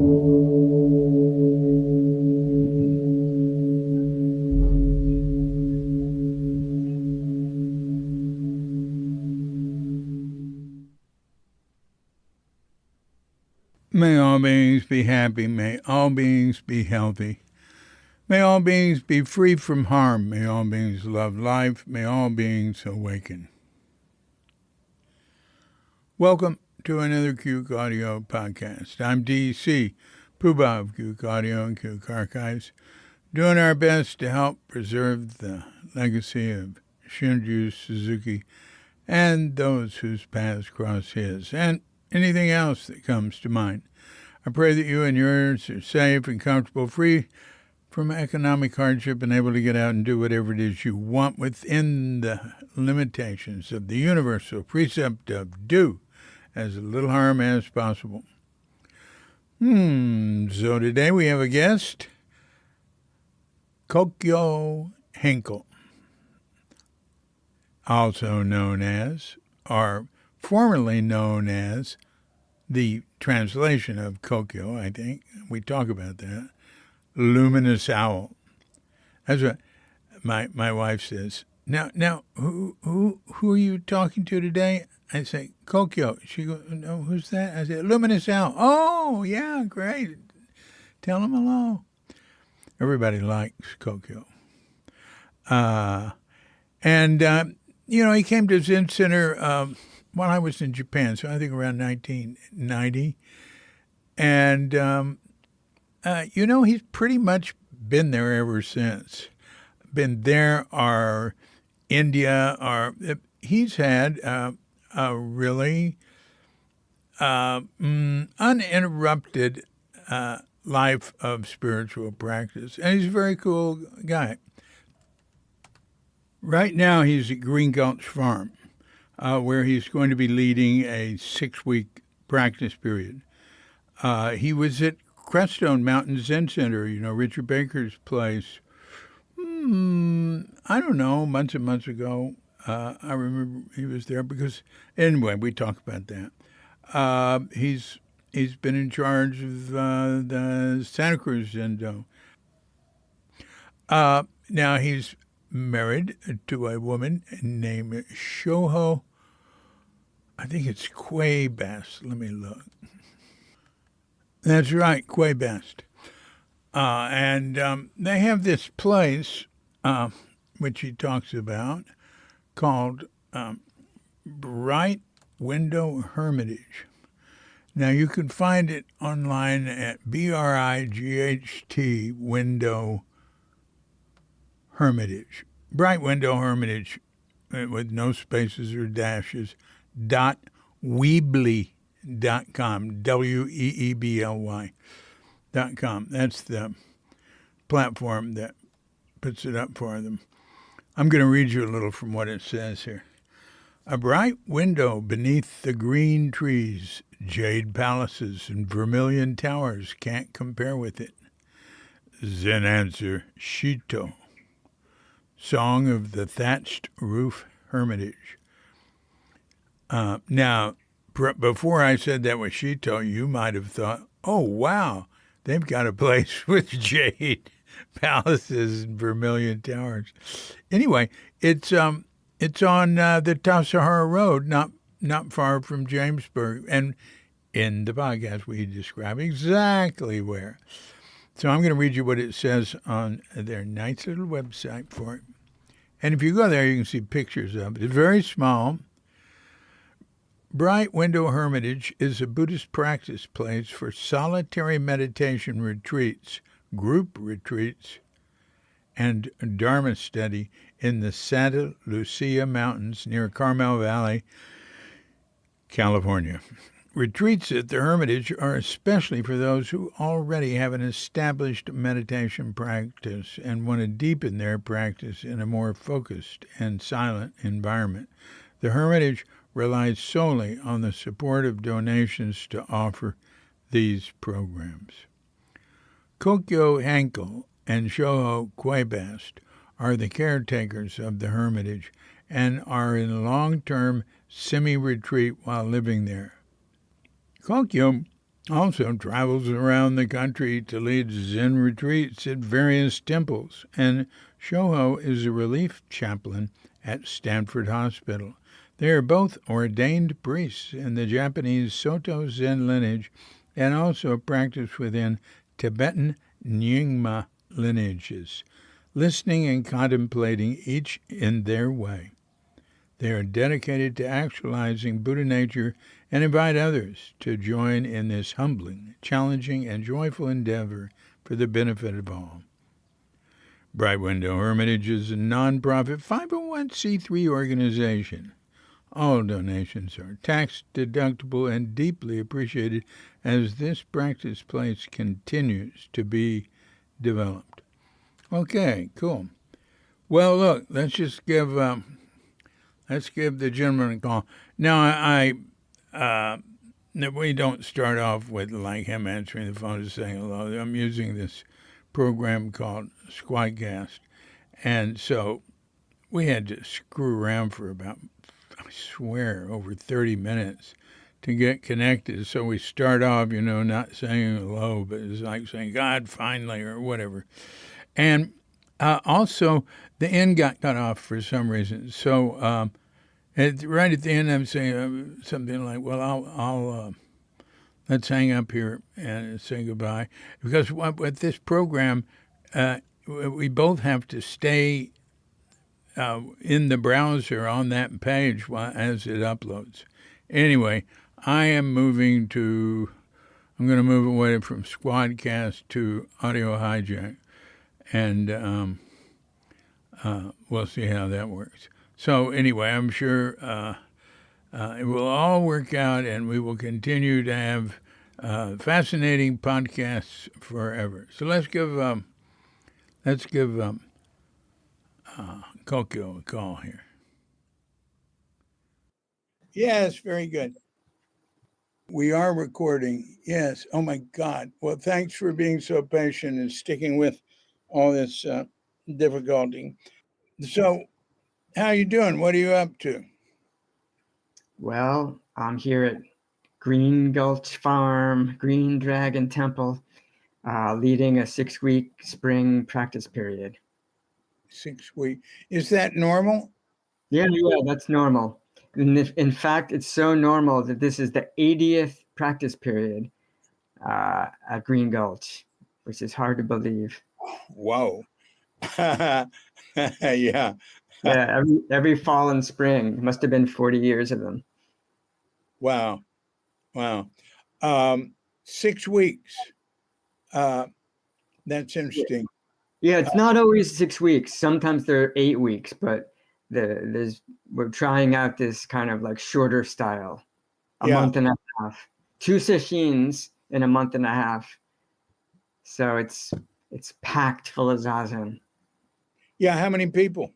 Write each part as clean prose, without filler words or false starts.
May all beings be happy. May all beings be healthy. May all beings be free from harm. May all beings love life. May all beings awaken. Welcome to another Cuke Audio podcast. I'm DC, Poobah of Cuke Audio and Cuke Archives, doing our best to help preserve the legacy of Shinju Suzuki and those whose paths cross his, and anything else that comes to mind. I pray that you and yours are safe and comfortable, free from economic hardship, and able to get out and do whatever it is you want within the limitations of the universal precept of do as little harm as possible. So today we have a guest, Kokyo Henkle, also known as, or formerly known as, the translation of Kokyo, I think. We talk about that. Luminous Owl. That's what my wife says. Now, who are you talking to today? I say, Kokyo. She goes, no, who's that? I say, Luminous Owl. Oh, yeah, great. Tell him hello. Everybody likes Kokyo. He came to Zen Center while I was in Japan, so I think around 1990. And, he's pretty much been there ever since. Been there or India, or he's had a really uninterrupted life of spiritual practice. And he's a very cool guy. Right now he's at Green Gulch Farm, where he's going to be leading a 6-week practice period. He was at Crestone Mountain Zen Center, Richard Baker's place, I don't know, months and months ago. I remember he was there because, anyway, we talk about that. He's been in charge of the Santa Cruz Zendo. Now he's married to a woman named Shoho, I think it's Kuebast. Let me look. That's right, Kuebast. And they have this place, which he talks about, called Bright Window Hermitage. Now, you can find it online at BRIGHT Window Hermitage. Bright Window Hermitage, with no spaces or dashes, .weebly.com, WEEBLY.com. That's the platform that puts it up for them. I'm going to read you a little from what it says here. A bright window beneath the green trees, jade palaces and vermilion towers can't compare with it. Zen answer, Shito. Song of the Thatched Roof Hermitage. Now, before I said that was Shito, you might have thought, oh, wow, they've got a place with jade palaces and vermilion towers. Anyway, it's on the Tassajara Road, not far from Jamesburg. And in the podcast, we describe exactly where. So I'm going to read you what it says on their nice little website for it. And if you go there, you can see pictures of it. It's very small. Bright Window Hermitage is a Buddhist practice place for solitary meditation retreats, group retreats, and Dharma study in the Santa Lucia Mountains near Carmel Valley, California. Retreats at the Hermitage are especially for those who already have an established meditation practice and want to deepen their practice in a more focused and silent environment. The Hermitage relies solely on the support of donations to offer these programs. Kokyo Henkle and Shoho Kuebast are the caretakers of the Hermitage and are in long-term semi-retreat while living there. Kokyo Also travels around the country to lead Zen retreats at various temples, and Shoho is a relief chaplain at Stanford Hospital. They are both ordained priests in the Japanese Soto Zen lineage and also practice within Tibetan Nyingma lineages, listening and contemplating each in their way. They are dedicated to actualizing Buddha nature and invite others to join in this humbling, challenging, and joyful endeavor for the benefit of all. Bright Window Hermitage is a nonprofit 501c3 organization. All donations are tax deductible and deeply appreciated as this practice place continues to be developed. Okay, cool. Well, look, let's give the gentleman a call. Now, we don't start off with like him answering the phone and saying hello. I'm using this program called Squadcast, and so we had to screw around for about, I swear, over 30 minutes to get connected. So we start off, not saying hello, but it's like saying God finally or whatever. And also, the end got cut off for some reason. So right at the end, I'm saying something like, "Well, I'll let's hang up here and say goodbye," because with this program, we both have to stay in the browser on that page as it uploads. Anyway, I'm going to move away from Squadcast to Audio Hijack, and we'll see how that works. So anyway, I'm sure it will all work out, and we will continue to have fascinating podcasts forever. So let's give Kokyo a call here. Yes, very good. We are recording. Yes. Oh my God. Well, thanks for being so patient and sticking with all this difficulty. So, how you doing? What are you up to? Well, I'm here at Green Gulch Farm, Green Dragon Temple, leading a 6-week spring practice period. 6 weeks. Is that normal? Yeah, that's normal. In fact, it's so normal that this is the 80th practice period at Green Gulch, which is hard to believe. Whoa. Yeah. Yeah, every fall and spring. Must have been 40 years of them. Wow. 6 weeks. That's interesting. Yeah, it's not always 6 weeks. Sometimes they're 8 weeks, but we're trying out this kind of like shorter style, a month and a half, 2 sessions in a month and a half. So it's packed full of zazen. Yeah, how many people?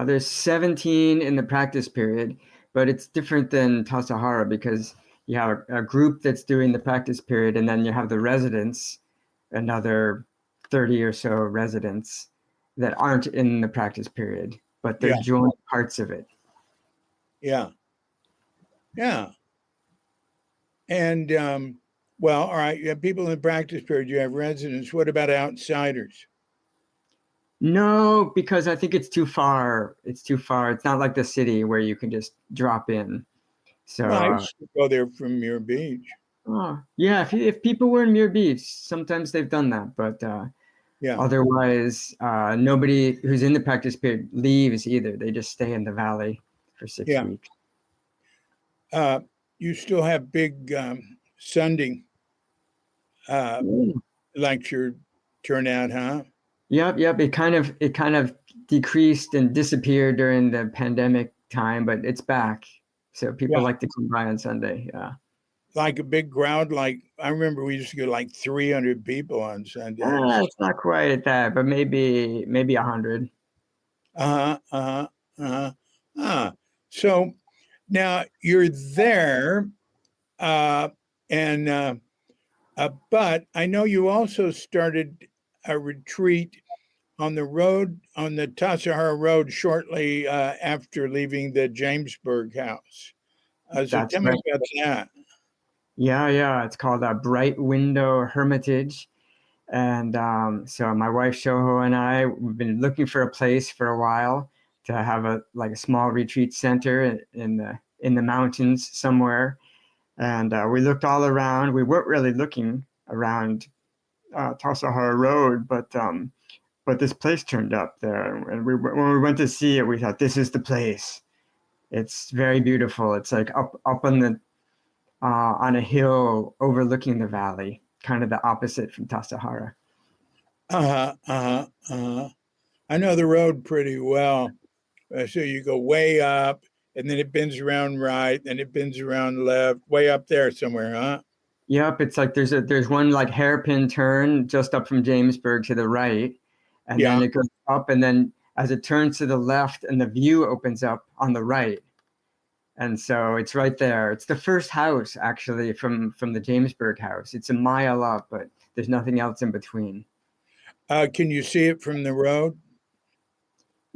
There's 17 in the practice period, but it's different than Tassajara because you have a group that's doing the practice period, and then you have the residents, another 30 or so residents that aren't in the practice period, but they're joint parts of it. Yeah. And, well, all right, you have people in the practice period, you have residents. What about outsiders? No, because I think it's too far. It's not like the city where you can just drop in. So I used to go there from Muir Beach. Oh, yeah. If people were in Muir Beach, sometimes they've done that, but otherwise, nobody who's in the practice period leaves either. They just stay in the valley for 6 weeks. You still have big Sunday lecture turnout, huh? Yep. It kind of decreased and disappeared during the pandemic time, but it's back. So people like to come by on Sunday. Yeah. Like a big crowd. Like I remember we used to get like 300 people on Sundays. It's not quite at that, but maybe 100. So now you're there, but I know you also started a retreat on the Tassajara Road shortly after leaving the Jamesburg house. So tell me about that. Yeah. It's called a Bright Window Hermitage. And so my wife Shoho and I, we've been looking for a place for a while to have a like a small retreat center in the mountains somewhere. And we looked all around. We weren't really looking around Tassajara Road, but this place turned up there. And when we went to see it, we thought this is the place. It's very beautiful. It's like up on a hill overlooking the valley, kind of the opposite from Tassajara. I know the road pretty well. So you go way up, and then it bends around right, then it bends around left, way up there somewhere, huh? Yep, it's like there's one like hairpin turn just up from Jamesburg to the right, and Yeah. then it goes up, and then as it turns to the left, and the view opens up on the right, and so it's right there. It's the first house actually from the Jamesburg house. It's a mile up, but there's nothing else in between. Can you see it from the road?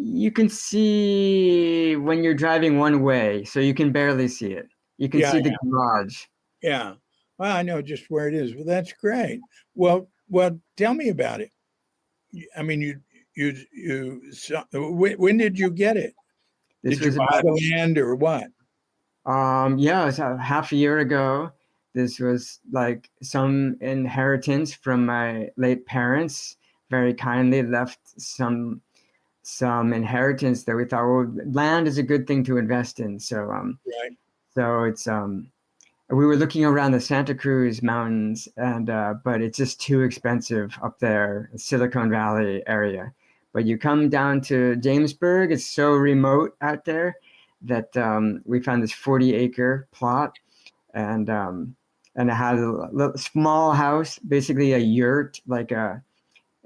You can see when you're driving one way, so you can barely see it. You can Yeah, see the garage. yeah. Well, I know just where it is. Well, that's great. Well, tell me about it. I mean, you saw, when did you get it? This Did you was buy about the land or what? yeah, it was half a year ago. This was like some inheritance from my late parents. Very kindly left some inheritance that we thought, well, land is a good thing to invest in. Right. So it's we were looking around the Santa Cruz Mountains, and but it's just too expensive up there, Silicon Valley area. But you come down to Jamesburg, it's so remote out there that we found this 40-acre plot, and it had a small house, basically a yurt, like a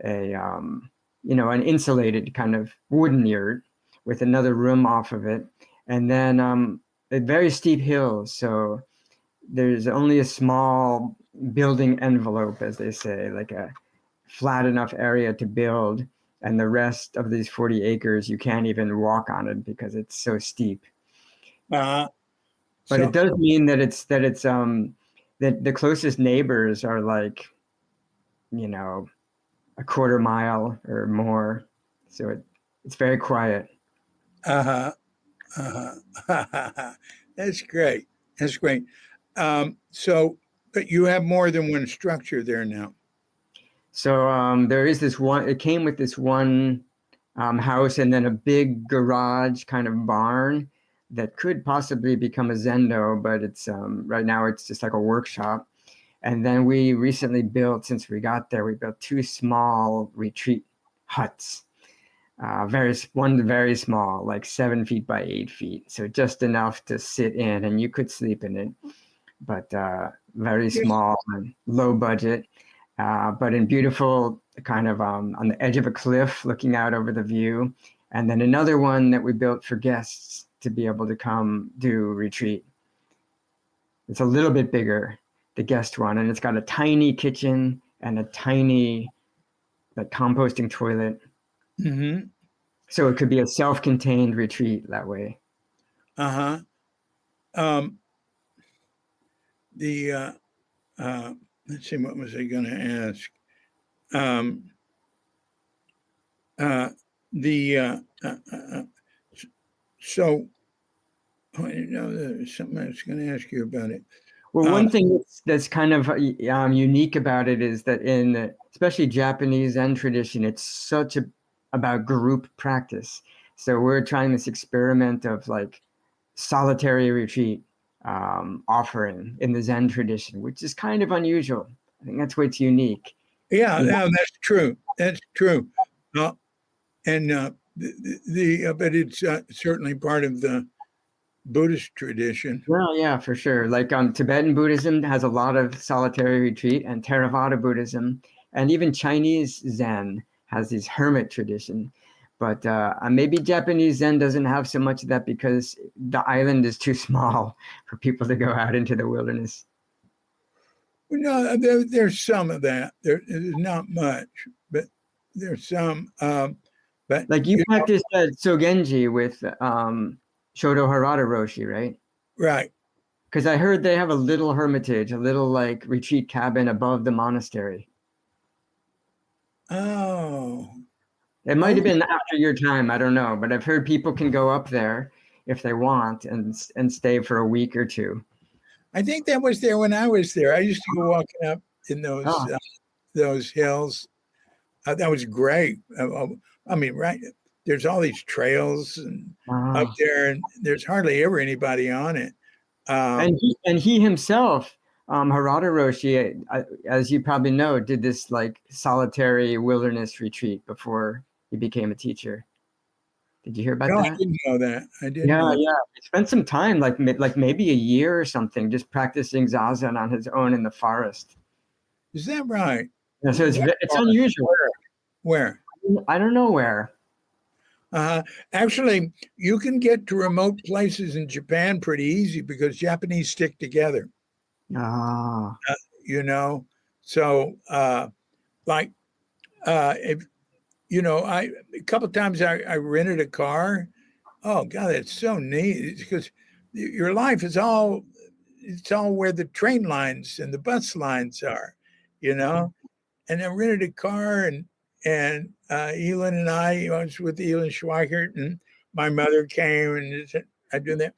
an insulated kind of wooden yurt with another room off of it, and then a very steep hill. So there's only a small building envelope, as they say, like a flat enough area to build. And the rest of these 40 acres, you can't even walk on it because it's so steep. Uh, But so it does mean that the closest neighbors are like, you know, a quarter mile or more. So it's very quiet. uh-huh. Uh-huh. That's great. That's great. But you have more than one structure there now. So there is this one, it came with this one house and then a big garage kind of barn that could possibly become a Zendo, but it's right now it's just like a workshop. And then we recently built, since we got there, we built two small retreat huts. One very small, like 7 feet by 8 feet, so just enough to sit in, and you could sleep in it, but very Yes. small and low budget, but in beautiful kind of on the edge of a cliff, looking out over the view. And then another one that we built for guests to be able to come do retreat. It's a little bit bigger, the guest one, and it's got a tiny kitchen and a tiny like composting toilet. Mm-hmm. So it could be a self-contained retreat that way. Uh-huh. Um, the let's see, what was I going to ask? Um, uh, the so oh, I didn't know there was something I was going to ask you about it. Well, Uh, one thing that's kind of unique about it is that in especially Japanese Zen tradition, it's about group practice. So we're trying this experiment of like solitary retreat offering in the Zen tradition, which is kind of unusual. I think that's what's unique. yeah, You know, no, that's true. That's true. Uh, and but it's certainly part of the Buddhist tradition. well, yeah, for sure. Like Tibetan Buddhism has a lot of solitary retreat, and Theravada Buddhism, and even Chinese Zen has these hermit tradition. But maybe Japanese Zen doesn't have so much of that because the island is too small for people to go out into the wilderness. No, there's some of that. There's not much, but there's some. But Like you practice Sogenji with Shoto Harada Roshi, right? right, Because I heard they have a little hermitage, a little like retreat cabin above the monastery. Oh, It might have okay. been after your time, I don't know, but I've heard people can go up there if they want and stay for a week or two. I think that was there when I was there. I used to go walking up in Oh, those hills. That was great. I mean, right? There's all these trails and up wow. there, and there's hardly ever anybody on it. Um, And he himself, Harada Roshi, as you probably know, did this like solitary wilderness retreat before he became a teacher. Did you hear about no, I that? didn't know that. I didn't Yeah, know. yeah. He spent some time, like maybe a year or something, just practicing zazen on his own in the forest. Is that right? Yeah, so What it's part? unusual. Where? I don't know where. Actually, you can get to remote places in Japan pretty easy because Japanese stick together. Ah, You know, so like if I a couple of times I rented a car. Oh God, that's so neat. It's because your life is all it's all where the train lines and the bus lines are, you know. And I rented a car and Elin and I was with Elin Schweikert and my mother came and I do that.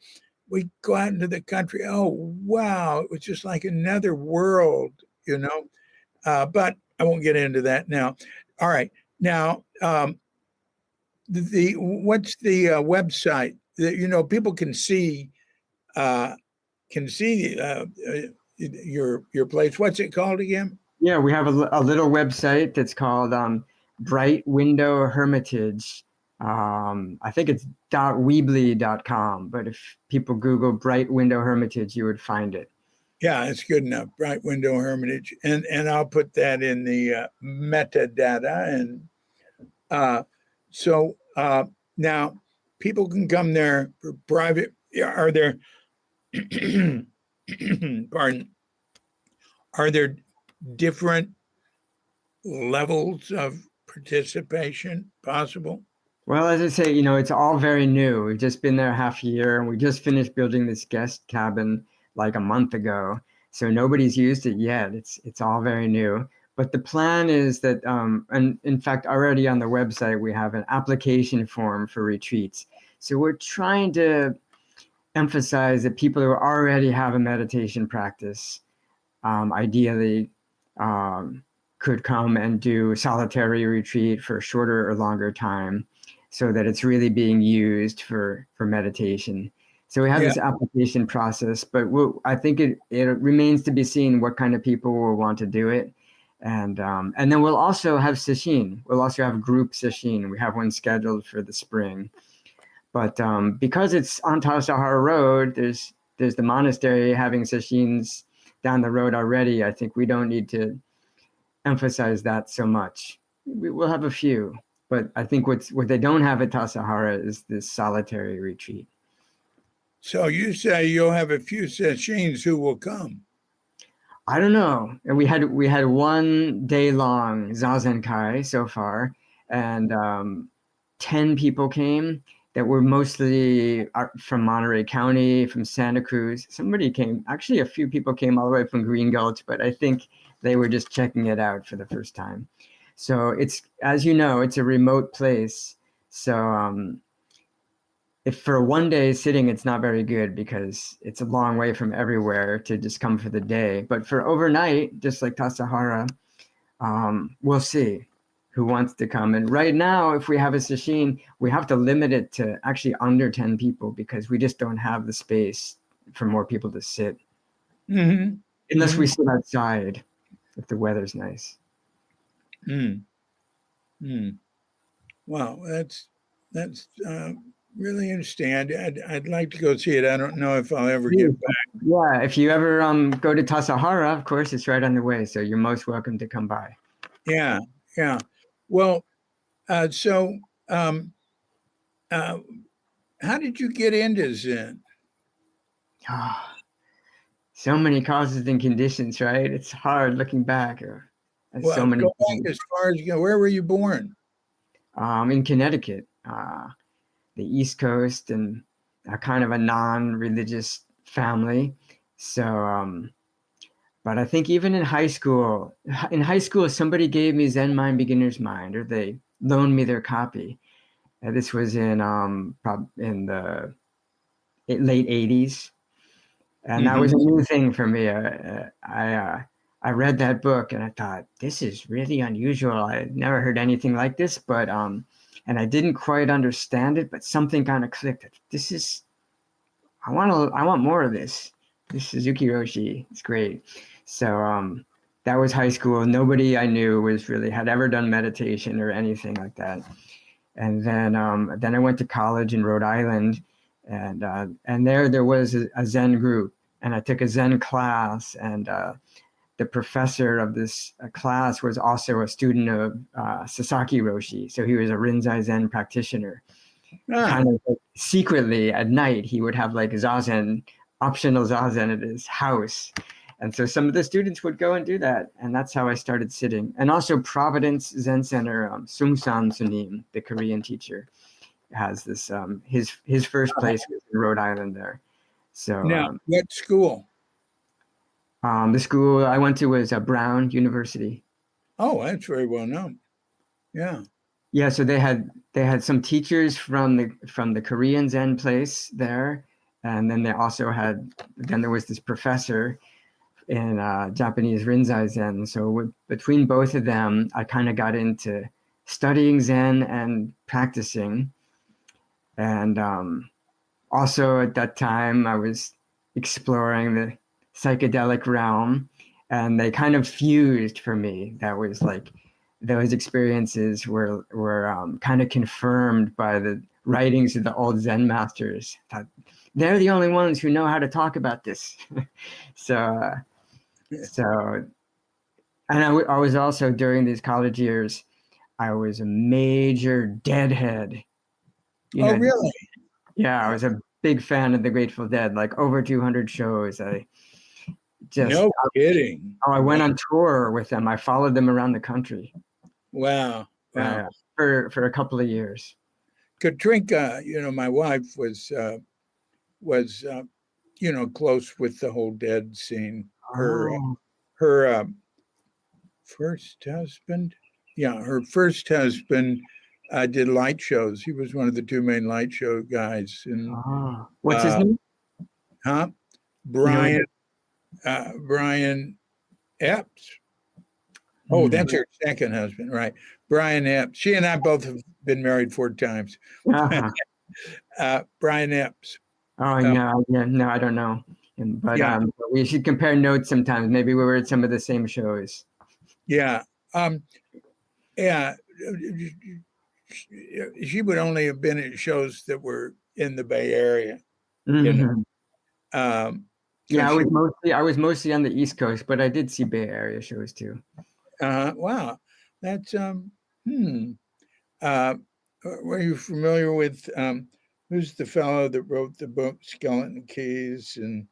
We go out into the country. Oh wow, it was just like another world, you know. But I won't get into that now. All right, now the what's the website that people uh, can see your place. What's it called again? yeah. We have a little website that's called Bright Window Hermitage. I think it's .weebly.com, but if people Google Bright Window Hermitage, you would find it. Yeah, it's good enough. Bright Window Hermitage, and I'll put that in the metadata. And uh, so now people can come there for private. Are there? Pardon. Are there different levels of participation possible? Well, as I say, it's all very new. We've just been there half a year and we just finished building this guest cabin like a month ago. So nobody's used it yet. It's all very new. But the plan is that, and in fact, already on the website, we have an application form for retreats. So we're trying to emphasize that people who already have a meditation practice, ideally, um, could come and do solitary retreat for a shorter or longer time so that it's really being used for meditation. So we have Yeah, this application process, but I think it remains to be seen what kind of people will want to do it. And then we'll also have sesshin. We'll also have group sesshin. We have one scheduled for the spring. But because it's on Tassajara Road, there's the monastery having sesshins down the road already. I think we don't need to emphasize that so much. We'll have a few, but I think what they don't have at Tassajara is this solitary retreat. so you say you'll have a few sessions who will come. I don't know. And we had 1 day long zazen kai so far, and 10 people came that were mostly from Monterey County, from Santa Cruz. Somebody came. Actually, a few people came all the way from Green Gulch, but I think they were just checking it out for the first time. So it's, as you know, it's a remote place. So if for a 1 day sitting, it's not very good because it's a long way from everywhere to just come for the day. But for overnight, just like Tassajara, we'll see who wants to come. And right now, if we have a sesshin, we have to limit it to actually under 10 people because we just don't have the space for more people to sit Mm-hmm. unless we Mm-hmm. sit outside if the weather's nice. Mm-hmm. Wow, that's really interesting. I'd like to go see it. I don't know if I'll ever get back. Yeah, if you ever go to Tassajara, of course, it's right on the way. So you're most welcome to come by. Yeah, yeah. Well, so uh, how did you get into Zen? Ah, so many causes and conditions, right? It's hard looking back. There's so Well, many go back things. as far as where were you born? In Connecticut, the East Coast, and a kind of a non-religious family. So, but I think even in high school, somebody gave me Zen Mind Beginner's Mind, or they loaned me their copy. And this was in in the late 80s. And that was a new thing for me. I read that book and I thought, this is really unusual. I had never heard anything like this, but and I didn't quite understand it, but something kind of clicked. I want more of this. This Suzuki Roshi, it's great. So that was high school. Nobody I knew had ever done meditation or anything like that. And then I went to college in Rhode Island, and there was a Zen group, and I took a Zen class, and the professor of this class was also a student of Sasaki Roshi, so he was a Rinzai Zen practitioner. Kind of like secretly at night, he would have like optional zazen at his house. And so some of the students would go and do that. And that's how I started sitting. And also Providence Zen Center, Sung-san Sunim, the Korean teacher, has this, his first place was in Rhode Island there. So now, what school? The school I went to was Brown University. Oh, that's very well known. Yeah. Yeah, so they had some teachers from the Korean Zen place there, and then there was this professor in Japanese Rinzai Zen. So between both of them, I kind of got into studying Zen and practicing. And also at that time, I was exploring the psychedelic realm, and they kind of fused for me. That was like those experiences were kind of confirmed by the writings of the old Zen masters. They're the only ones who know how to talk about this. So, and I was also, during these college years, I was a major Deadhead. Really? Yeah, I was a big fan of the Grateful Dead, like over 200 shows. No kidding. I went on tour with them. I followed them around the country. Wow. For a couple of years. Katrinka, my wife was close with the whole Dead scene. Her first husband, did light shows. He was one of the two main light show guys. And what's his name? Brian Epps. Oh, that's her second husband, right? Brian Epps. She and I both have been married 4 times. Brian Epps. Oh, no, I don't know him, but we should compare notes sometimes. Maybe we were at some of the same shows. Yeah. She would only have been at shows that were in the Bay Area. I was mostly on the East Coast, but I did see Bay Area shows too. Wow. That's were you familiar with who's the fellow that wrote the book Skeleton Keys? And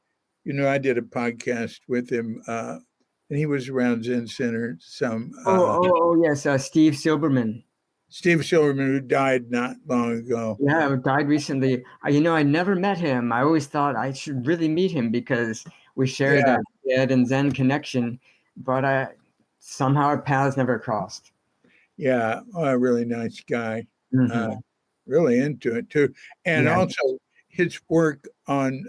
I did a podcast with him, and he was around Zen Center some. Yes, Steve Silberman. Steve Silberman, who died not long ago. Yeah, died recently. I never met him. I always thought I should really meet him because we shared that Dead and Zen connection, but somehow our paths never crossed. Yeah, a really nice guy. Really into it too, and also his work on.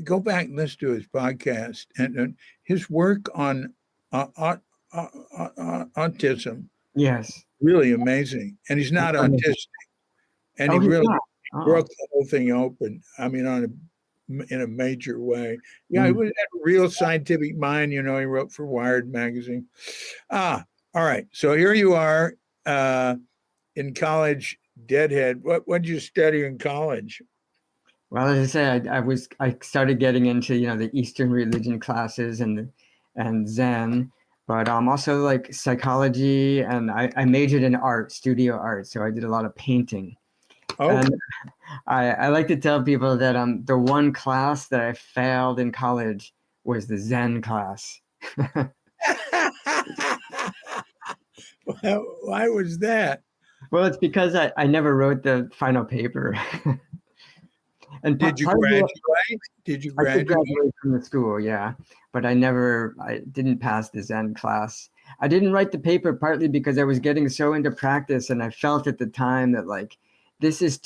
Go back and listen to his podcast, and his work on autism. Yes, really amazing, and he's not autistic, and he really broke the whole thing open. I mean, in a major way. Yeah, he was a real scientific mind. He wrote for Wired magazine. All right. So here you are in college, Deadhead. What did you study in college? Well, as I said, I started getting into the Eastern religion classes and Zen, but also like psychology, and I majored in art, studio art. So I did a lot of painting. And I like to tell people that the one class that I failed in college was the Zen class. Well, why was that? Well, it's because I never wrote the final paper. And Did you part of it, graduate? Did you I did graduate? graduate from the school, yeah, but I didn't pass the Zen class. I didn't write the paper partly because I was getting so into practice, and I felt at the time that like this is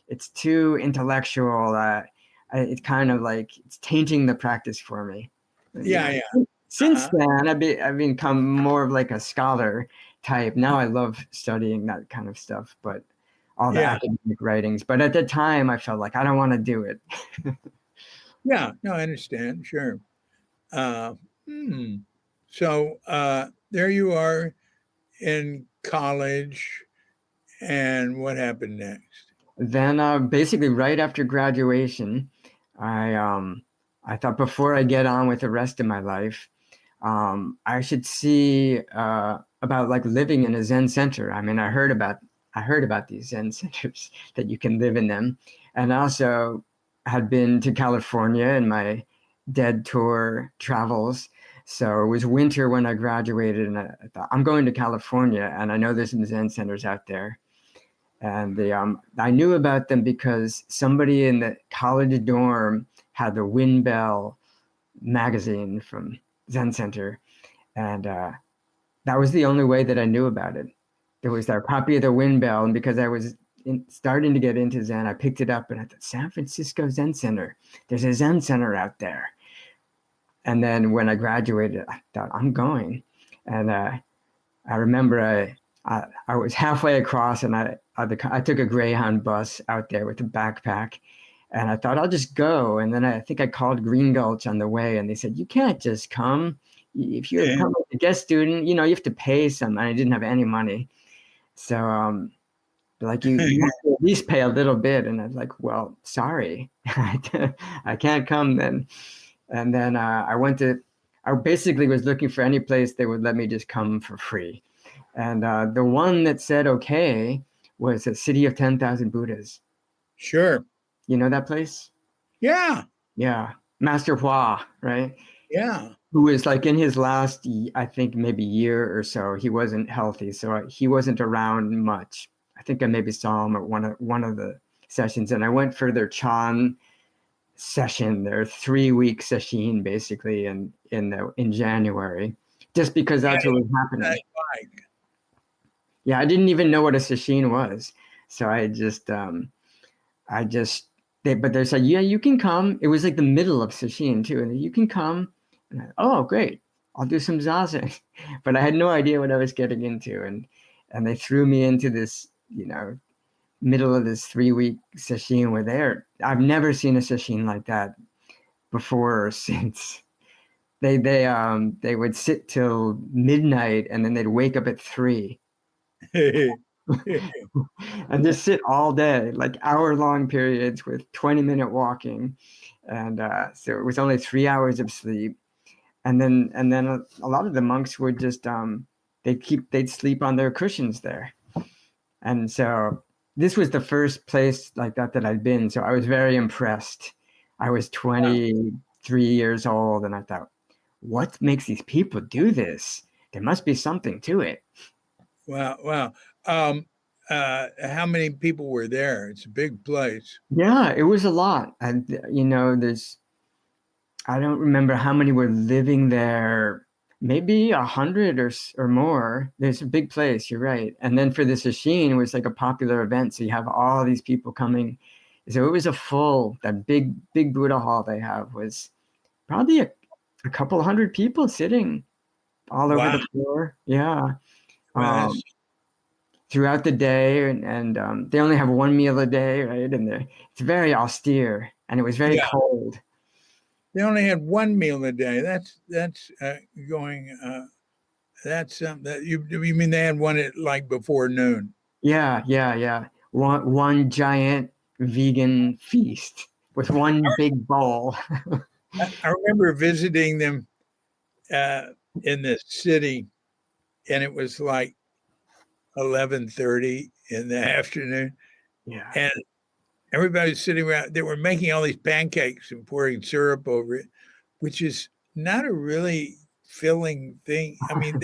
it's too intellectual. It's kind of like it's tainting the practice for me. You Yeah, know, yeah. since Uh-huh. then I've become more of like a scholar type. Now I love studying that kind of stuff, but all the Yeah, academic writings. But at the time, I felt like I don't want to do it. yeah. No, I understand. Sure. Uh, hmm. So there you are in college, and what happened next? Then, basically, right after graduation, I um, I thought before I get on with the rest of my life, I should see about like living in a Zen center. I mean, I heard about these Zen centers that you can live in them, and also had been to California in my Dead tour travels. So it was winter when I graduated, and I thought I'm going to California, and I know there's some Zen centers out there. And I knew about them because somebody in the college dorm had the Wind Bell magazine from Zen Center, and that was the only way that I knew about it. There was that copy of the Wind Bell, and because I was starting to get into Zen, I picked it up and I thought, San Francisco Zen Center. There's a Zen Center out there. And then when I graduated, I thought I'm going, and I remember I was halfway across, and I took a Greyhound bus out there with a backpack, and I thought I'll just go. And then I think I called Green Gulch on the way, and they said you can't just come. If you come as a guest student, you know you have to pay some. And I didn't have any money, so like you have to at least pay a little bit. And I was like, well, sorry, I can't come then. And then I basically was looking for any place they would let me just come for free. And the one that said okay was a City of 10,000 Buddhas. Sure. You know that place? Yeah, Yeah. Master Hua, right? yeah. Who was like in his last, I think maybe year or so, he wasn't healthy. So he wasn't around much. I think I maybe saw him at one of the sessions. And I went for their Chan session, their 3 week session, basically in January, just because Yeah, that's what was that's happening. like, Yeah, I didn't even know what a sesshin was. So but they said, yeah, you can come. It was like the middle of sesshin too. And you can come. And oh, great. I'll do some zazen. But I had no idea what I was getting into. And they threw me into this, middle of this 3 week sesshin where I've never seen a sesshin like that before or since. They would sit till midnight and then they'd wake up at 3 and just sit all day, like hour-long periods with 20-minute walking. And so it was only 3 hours of sleep. And then a lot of the monks would just they'd sleep on their cushions there. And so this was the first place like that I'd been. So I was very impressed. I was wow, 23 years old, and I thought, what makes these people do this? There must be something to it. wow, wow. Um, how many people were there? It's a big place. Yeah, it was a lot. And I don't remember how many were living there. Maybe 100 or more. There's a big place. You're right. And then for the sesshin, it was like a popular event. So you have all these people coming. So it was that big Buddha hall they have was probably a couple hundred people sitting all over Wow. the floor. Yeah. Well, that's, Um, Throughout the day. And they only have one meal a day, right? And it's very austere, and it was very yeah. cold. They only had one meal a day. That's going. That's that you mean they had one at like before noon? Yeah, yeah, yeah. One giant vegan feast with one big bowl. I remember visiting them uh, in the city, and it was like 11:30 in the afternoon, Yeah. and everybody was sitting around. They were making all these pancakes and pouring syrup over it, which is not a really filling thing. I mean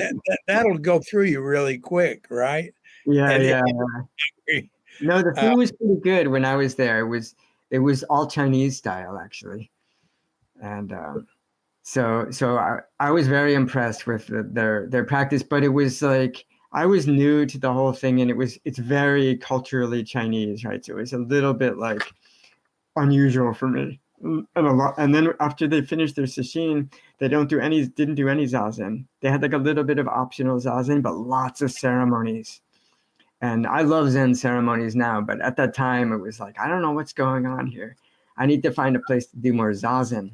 that'll go through you really quick, right? Yeah, And yeah. No, the uh, food was pretty good when I was there. it was all Chinese style actually, and so I was very impressed with their practice. But it was like I was new to the whole thing, and it's very culturally Chinese, right? So it was a little bit like unusual for me. And then after they finished their sesshin, they didn't do any zazen. They had like a little bit of optional zazen, but lots of ceremonies. And I love Zen ceremonies now, but at that time it was like, I don't know what's going on here. I need to find a place to do more zazen.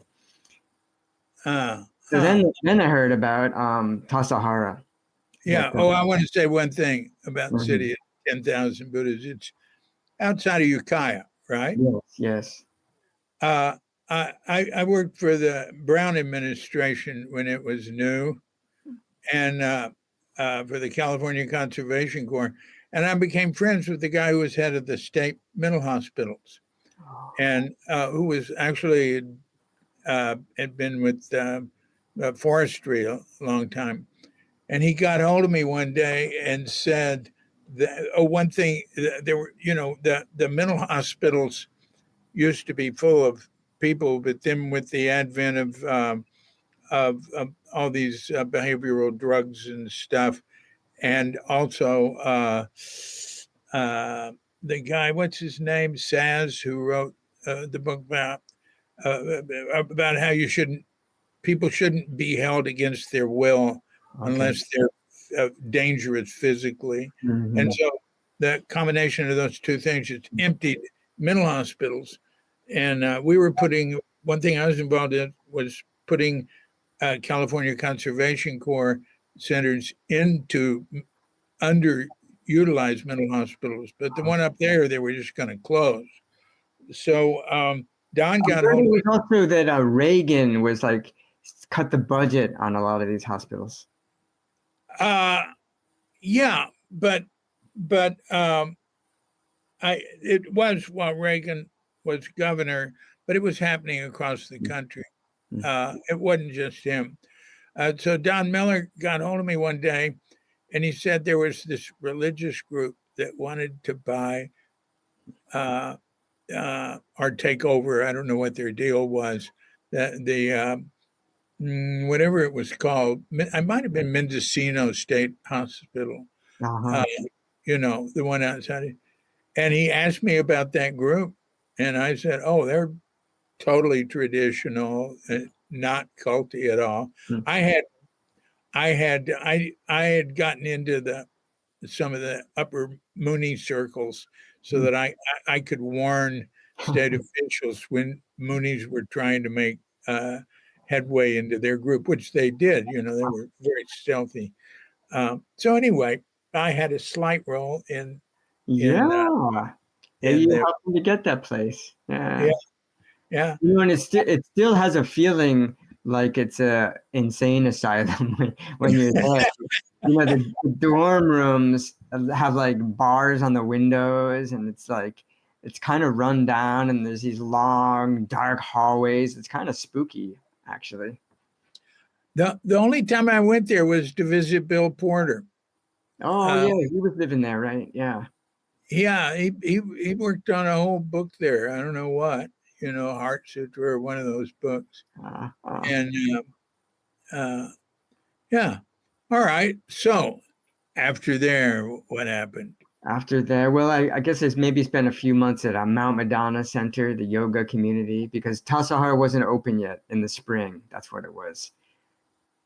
So then I heard about Tassajara. Yeah. I want to say one thing about the city of 10,000 Buddhas. It's outside of Ukiah, right? Yes. I worked for the Brown administration when it was new, and for the California Conservation Corps, and I became friends with the guy who was head of the state mental hospitals, and who was actually had been with forestry a long time. And he got hold of me one day and said that, one thing, there were, the mental hospitals used to be full of people, but then with the advent of all these behavioral drugs and stuff, and also the guy, what's his name, Saz, who wrote the book about how people shouldn't be held against their will unless they're dangerous physically. And so the combination of those two things, it's emptied mental hospitals. And we were one thing I was involved in was putting California Conservation Corps centers into underutilized mental hospitals. But the one up there, they were just going to close. So Don got hold of it. Was also that Reagan was like cut the budget on a lot of these hospitals. Yeah, but it was while Reagan was governor, but it was happening across the country. It wasn't just him. So Don Miller got hold of me one day, and he said there was this religious group that wanted to buy or take over. I don't know what their deal was. Whatever it was called, I might have been Mendocino State Hospital. The one outside. And he asked me about that group, and I said, "Oh, they're totally traditional, not culty at all." I had gotten into some of the upper Mooney circles so that I could warn state officials when Moonies were trying to make headway into their group, which they did. They were very stealthy. So anyway, I had a slight role in. You helped me to get that place. Yeah. And it still has a feeling like it's a insane asylum when you're there. The dorm rooms have like bars on the windows, and it's kind of run down, and there's these long dark hallways. It's kind of spooky, actually. The only time I went there was to visit Bill Porter. Oh yeah, he was living there, right? Yeah. Yeah, he worked on a whole book there. I don't know what, Heart Sutra or one of those books. And yeah. All right. So after there, what happened? After there, well, I guess I maybe spent a few months at Mount Madonna Center, the yoga community, because Tassajara wasn't open yet in the spring. That's what it was.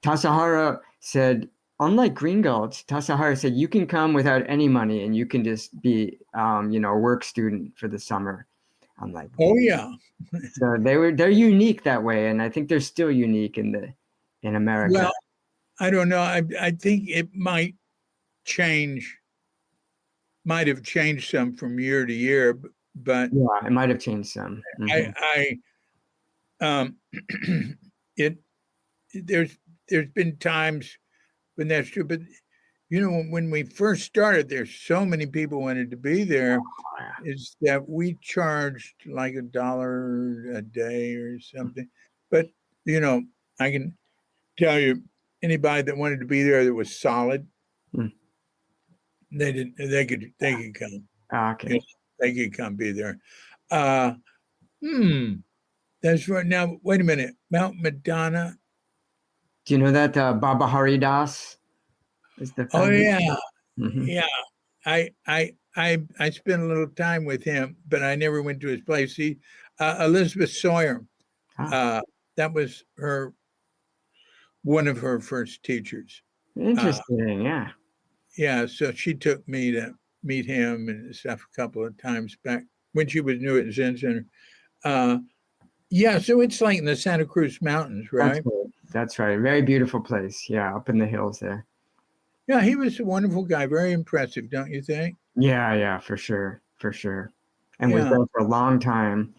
Tassajara said, unlike Green Gulch, Tassajara said you can come without any money and you can just be, a work student for the summer. I'm like, oh yeah. So they're unique that way, and I think they're still unique in America. Well, I don't know. I think it might have changed some from year to year, but yeah, it might have changed some. There's been times when that's true, but when we first started, there's so many people wanted to be there, is that we charged like $1 a day or something. But I can tell you, anybody that wanted to be there that was solid, they could come. Okay. They could come be there. Hmm. That's right. Now, wait a minute. Mount Madonna. Do you know that Baba Haridas is the Oh founder? yeah, Hmm. yeah. I spent a little time with him, but I never went to his place. Elizabeth Sawyer. Ah, Uh, that was one of her first teachers. Uh, interesting. Yeah. yeah, so she took me to meet him and stuff a couple of times back when she was new at Zen Center. Uh, yeah, so it's like in the Santa Cruz Mountains, That's right? right. That's right. Very beautiful place. Yeah, up in the hills there. Yeah, he was a wonderful guy, very impressive, don't you think? Yeah, yeah, for sure, for sure. And was Yeah, there for a long time.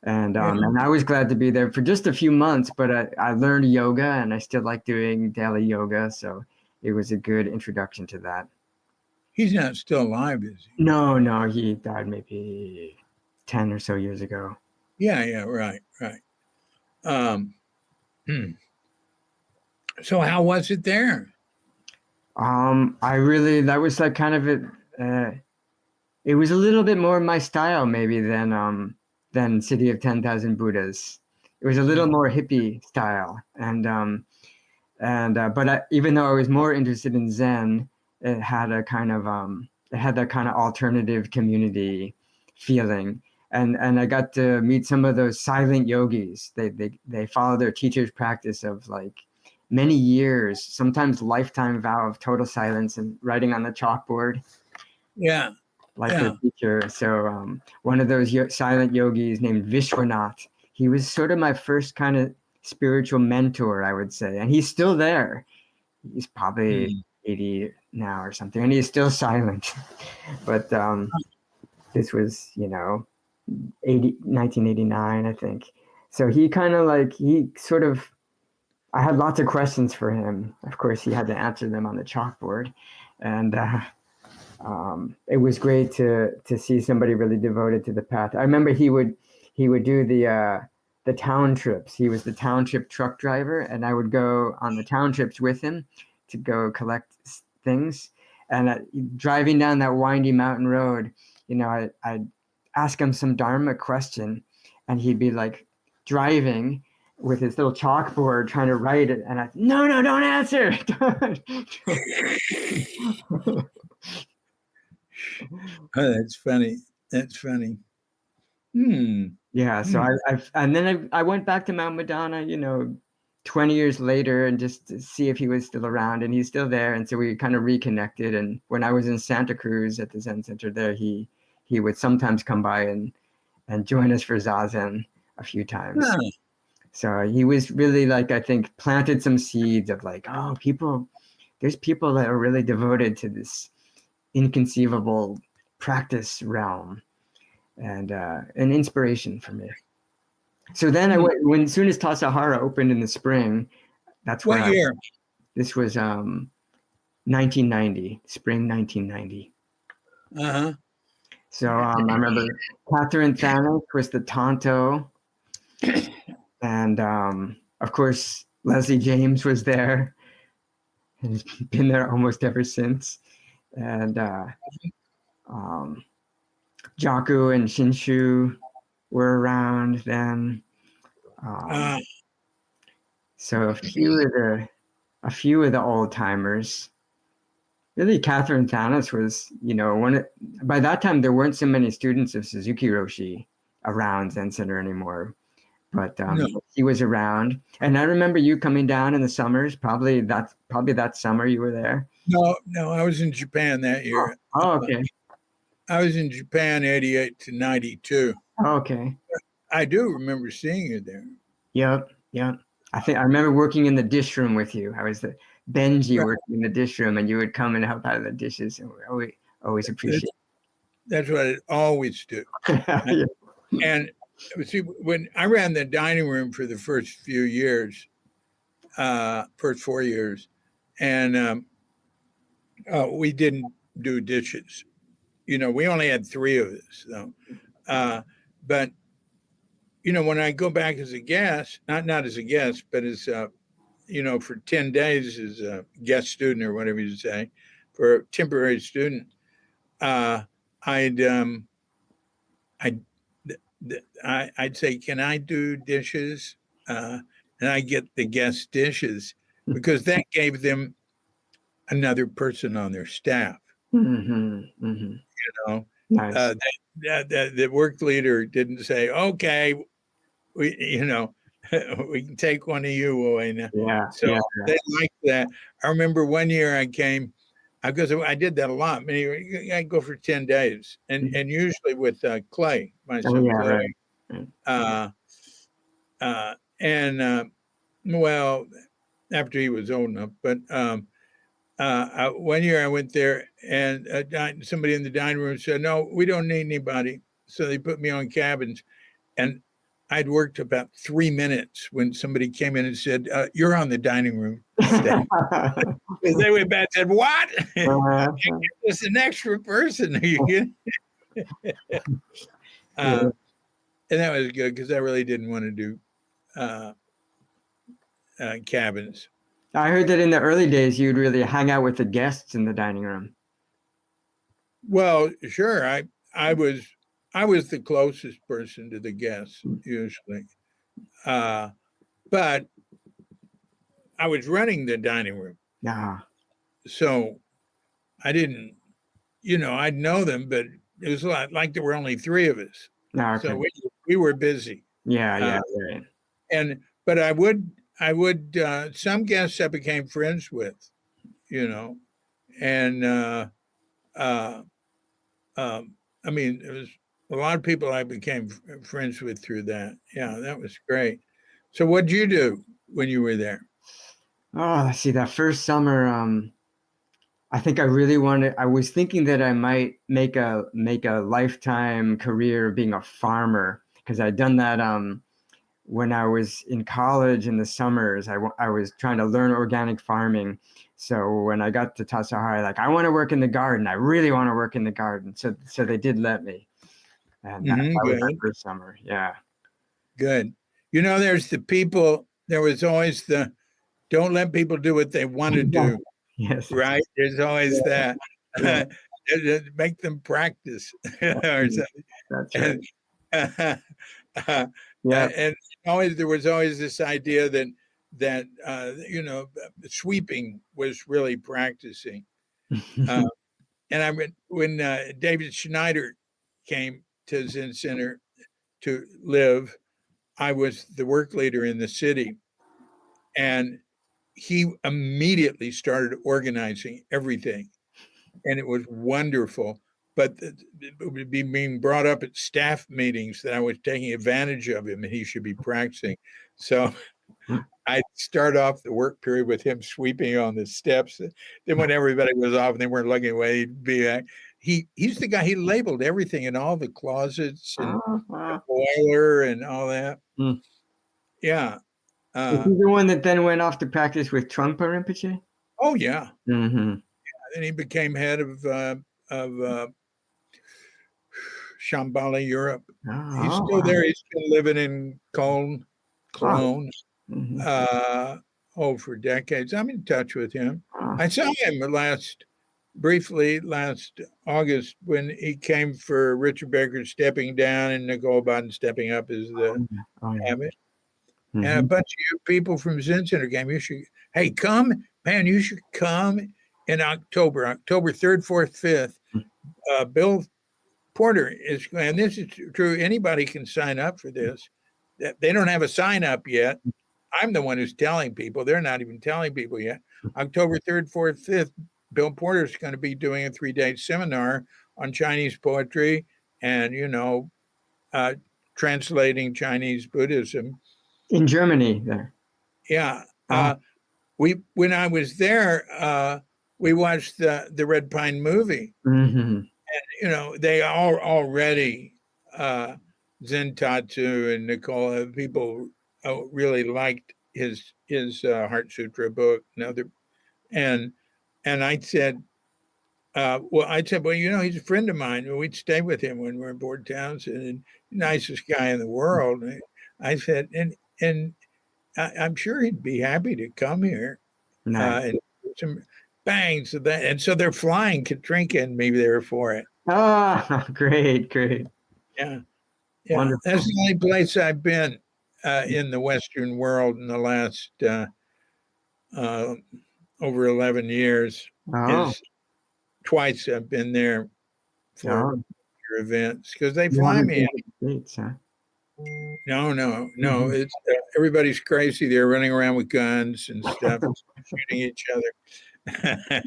yeah. And I was glad to be there for just a few months, but I learned yoga and I still like doing daily yoga, so it was a good introduction to that. He's not still alive, is he? No, no, he died maybe 10 or so years ago. Yeah, yeah, right, right. Um, hmm. So how was it there? I really that was like kind of it was a little bit more my style maybe than City of 10,000 Buddhas. It was a little more hippie style, and but even though I was more interested in Zen, it had that kind of alternative community feeling, and I got to meet some of those silent yogis. They follow their teacher's practice of like many years, sometimes lifetime vow of total silence and writing on the chalkboard Yeah, like their yeah. teacher. So one of those silent yogis named Vishwanath, he was sort of my first kind of spiritual mentor, I would say, and he's still there. He's probably Hmm. 80 now or something, and he's still silent. But this was, 1989, I think. So he kind of like, he sort of, I had lots of questions for him. Of course, he had to answer them on the chalkboard. And it was great to see somebody really devoted to the path. I remember he would do the town trips. He was the town trip truck driver, and I would go on the town trips with him to go collect things. And driving down that windy mountain road, I'd ask him some Dharma question, and he'd be like driving with his little chalkboard trying to write it, and no, no, don't answer. Oh, that's funny. That's funny. Hmm. Yeah, so Hmm. and then I went back to Mount Madonna, 20 years later and just to see if he was still around, and he's still there. And so we kind of reconnected. And when I was in Santa Cruz at the Zen Center there, he would sometimes come by and join us for Zazen a few times. Huh. So he was really like, I think, planted some seeds of like, oh, there's people that are really devoted to this inconceivable practice realm, and an inspiration for me. So then I Hmm. went when as soon as Tassajara opened in the spring. That's where What year? this was 1990, spring 1990. Uh-huh. So I remember Catherine Thanos was the Tonto, and of course Leslie James was there, and he's been there almost ever since. And um, Jaku and Shinshu were around then. Uh, Um, so a few of the old timers. Really, Catherine Thanos was, by that time there weren't so many students of Suzuki Roshi around Zen Center anymore, but no, he was around. And I remember you coming down in the summers, probably that summer you were there. no, no. I was in Japan that Oh, year. oh, okay. I was in Japan 88 to 92. Oh, okay. I do remember seeing you there. Yep, yep. I remember working in the dish room with you. I was the Benji Right. working in the dish room, and you would come and help out of the dishes, and we always That's, appreciate that's what I always do. it. And see, when I ran the dining room for the first few years, first 4 years, and we didn't do dishes. We only had three of us, though. But when I go back as a guest, not as a guest, but as for 10 days as a guest student or whatever you say, for a temporary student, uh, I'd I I'd say, can I do dishes? And I get the guest dishes because that gave them another person on their staff. Mm-hmm. Mm-hmm. You know, Nice. the work leader didn't say, "Okay, we we can take one of you away now." Yeah. So Yeah. they liked that. I remember one year I came because I did that a lot. I go for 10 days, and usually with Clay, my Oh, son yeah. Clay. Right. And well, after he was old enough, but one year I went there, and somebody in the dining room said, "No, we don't need anybody." So they put me on cabins, and I'd worked about 3 minutes when somebody came in and said, "You're on the dining room staff." They went back and said, "What? It's an extra person." And that was good because I really didn't want to do cabins. I heard that in the early days, you'd really hang out with the guests in the dining room. Well, sure. I was the closest person to the guests usually, but I was running the dining room, so I didn't. I'd know them, but it was like there were only three of us, so we were busy. Yeah. Right. But I would some guests I became friends with, and I mean, it was a lot of people I became friends with through that. Yeah, that was great. So, what'd you do when you were there? Oh, let's see. That first summer, I think I was thinking that I might make a lifetime career being a farmer because I'd done that when I was in college in the summers. I was trying to learn organic farming. So when I got to Tassajara, I want to work in the garden. I really want to work in the garden. So they did let me. And that was my first summer. Yeah. Good. There's the people, there was always the don't let people do what they want to do. Yes. Right? There's always that. Yeah. Make them practice or something. That's right. And there was always this idea that sweeping was really practicing. And when David Schneider came to Zen Center to live, I was the work leader in the city, and he immediately started organizing everything, and it was wonderful. But it would be being brought up at staff meetings that I was taking advantage of him and he should be practicing. So I'd start off the work period with him sweeping on the steps. Then when everybody was off and they weren't looking away, he'd be he's the guy, he labeled everything in all the closets and the boiler and all that. Yeah. Is he the one that then went off to practice with Trungpa Rinpoche? Oh, yeah. Mm-hmm. And he became head of Shambhala, Europe. He's still there. He's been living in Cologne, for decades. I'm in touch with him. I saw him briefly last August when he came for Richard Baker's Stepping Down and Nicole Baden Stepping Up as the habit. And a bunch of people from Zen Center came. Hey, come, man, you should come in October 3rd, 4th, 5th. Bill Porter is, and this is true, anybody can sign up for this. They don't have a sign up yet. I'm the one who's telling people. They're not even telling people yet. October 3rd, 4th, 5th, Bill Porter is going to be doing a 3-day seminar on Chinese poetry and, translating Chinese Buddhism. In Germany there. Yeah. When I was there, we watched the Red Pine movie. And, they are already Zen Tatsu and Nicole, people really liked his Heart Sutra book and I said, he's a friend of mine. We'd stay with him when we're in Port Townsend, and nicest guy in the world. I said, and I'm sure he'd be happy to come here. Nice. And some bangs of that, and so they're flying Katrinka and me there for it. Oh, great. Yeah, Yeah, Wonderful. that's the only place I've been in the Western world in the last uh, over 11 years. Oh, Is twice I've been there for oh, your events because they you fly haven't me. been to the States, huh? No. Mhm. It's everybody's crazy. They're running around with guns and stuff, shooting each other.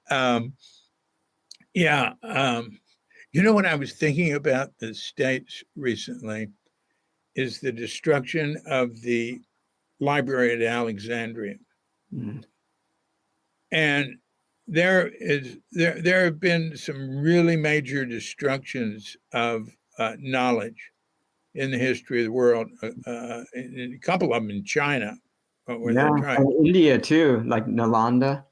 um, yeah. What I was thinking about the states recently is the destruction of the library at Alexandria, Mm. and there have been some really major destructions of knowledge in the history of the world. A couple of them in China, where Yeah, they're trying. and India too, like Nalanda.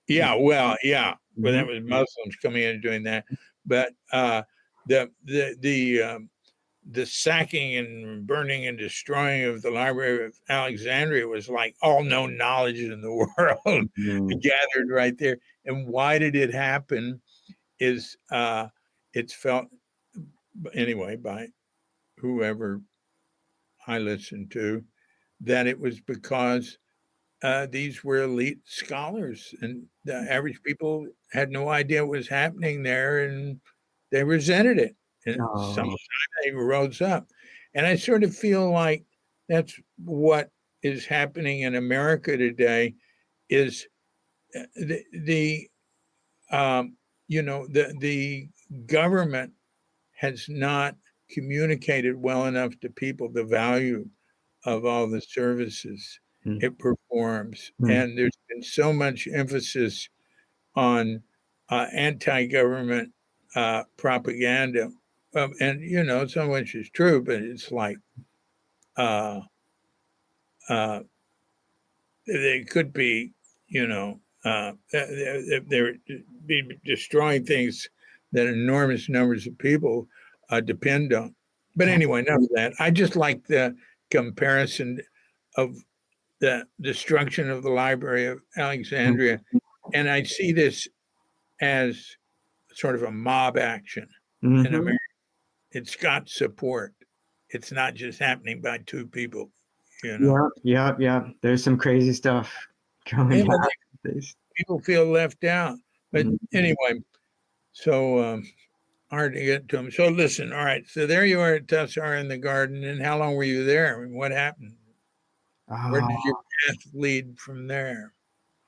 Yeah, well, yeah, well, Hmm. that was Muslims coming in and doing that, but the sacking and burning and destroying of the Library of Alexandria was like all known knowledge in the world Hmm. gathered right there. And why did it happen? Is it's felt anyway by whoever I listened to that it was because these were elite scholars, and the average people had no idea what was happening there, and they resented it. And Oh, sometimes they rose up, and I sort of feel like that's what is happening in America today. Is the the government has not communicated well enough to people the value of all the services mm, it performs. mm. And there's been so much emphasis on anti-government propaganda. And, some of which is true, but it's like uh, uh, they could be, they're be destroying things that enormous numbers of people depend on. But anyway, enough of that. I just like the comparison of the destruction of the Library of Alexandria. And I see this as sort of a mob action in Mm-hmm. America. It's got support. It's not just happening by two people, you know. Yeah, yeah, yeah. There's some crazy stuff going Yeah, on but these days. people feel left out. But Mm. anyway, so hard to get to them. So listen, all right. So there you are at Tassajara in the garden. And how long were you there? I mean, what happened? Where did your Uh, path lead from there?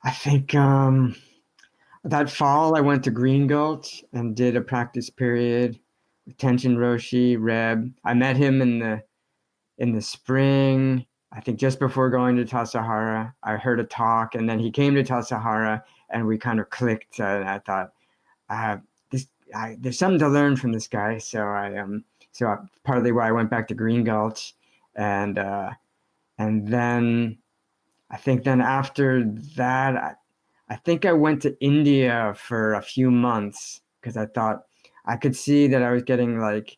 I think that fall I went to Green Gulch and did a practice period with Tenshin Roshi, Reb. I met him in the spring. I think just before going to Tassajara, I heard a talk, and then he came to Tassajara, and we kind of clicked. And I thought, uh, there's something to learn from this guy. So partly why I went back to Green Gulch, and then I think then after that, I think I went to India for a few months because I thought I could see that I was getting like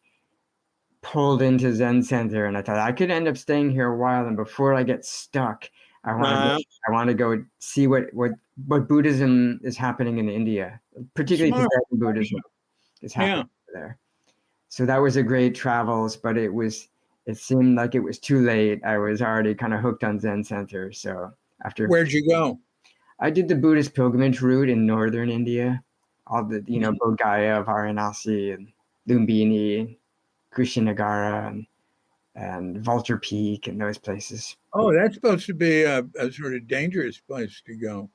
pulled into Zen Center, and I thought I could end up staying here a while. And before I get stuck, Uh, I want to go see what Buddhism is happening in India, particularly Smart. Tibetan Buddhism is Yeah. happening there. So that was a great travels, but it seemed like it was too late. I was already kind of hooked on Zen Center. So after Where'd you go? I did the Buddhist pilgrimage route in northern India, all the Bodh Gaya, Varanasi, and Lumbini, Krishnagara, and Vulture Peak, and those places. Oh, that's supposed to be a sort of dangerous place to go.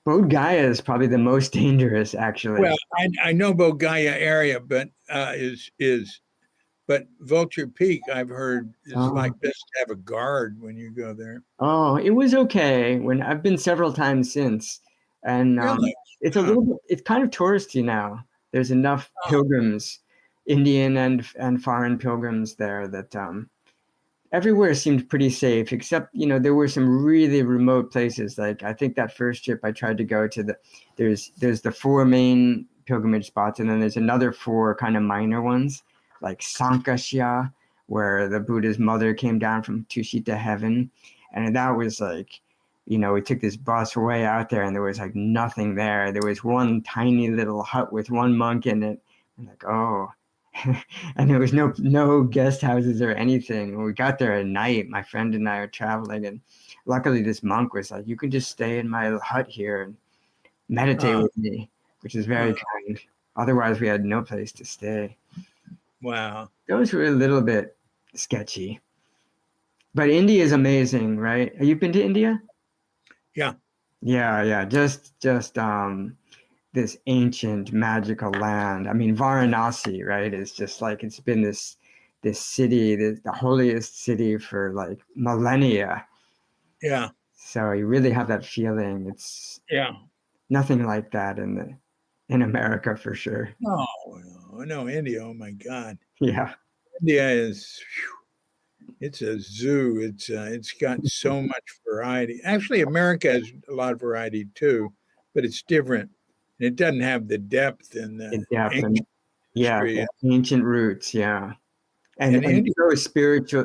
Bodh Gaya is probably the most dangerous, actually. Well, I know Bogaya area, but but Vulture Peak, I've heard is Oh, like best to have a guard when you go there. oh, it was okay when I've been several times since, and Really? it's a Huh. little bit. It's kind of touristy now. There's enough pilgrims, Indian and foreign pilgrims there that everywhere seemed pretty safe, except there were some really remote places. Like I think that first trip I tried to go to there's the four main pilgrimage spots, and then there's another four kind of minor ones, like Sankashya, where the Buddha's mother came down from Tushita heaven, and that was like, we took this bus way out there, and there was like nothing there. There was one tiny little hut with one monk in it. I'm like, oh. and there was no guest houses or anything. When we got there at night, my friend and I are traveling, and luckily this monk was like, "You can just stay in my hut here and meditate with me," which is very kind. Otherwise, we had no place to stay. Wow. Those were a little bit sketchy. But India is amazing, right? Have you been to India? Yeah. Yeah. Just this ancient magical land. I mean, Varanasi, right? Is just like it's been this city, the holiest city for like millennia. Yeah. So you really have that feeling. It's nothing like that in America for sure. No, India. Oh my God. Yeah. India is. It's a zoo. It's got so much variety. Actually, America has a lot of variety too, but it's different. And it doesn't have the depth and the Depth and ancient history. ancient roots. Yeah. And India, so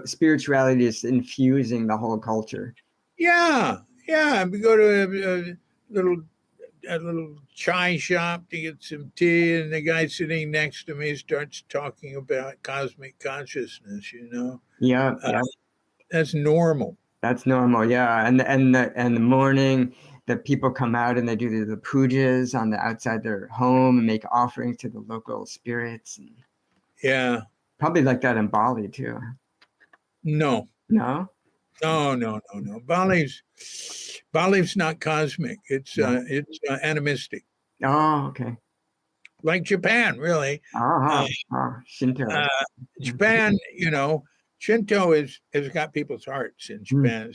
spirituality is infusing the whole culture. yeah. We go to a little chai shop to get some tea, and the guy sitting next to me starts talking about cosmic consciousness. Yeah. That's normal. That's normal. Yeah. And the morning that people come out and they do the pujas on the outside their home and make offerings to the local spirits. And Yeah. probably like that in Bali too. No. No. Bali's not cosmic. It's animistic. Oh, okay. Like Japan, really. Shinto. Japan, Shinto has got people's hearts in Japan.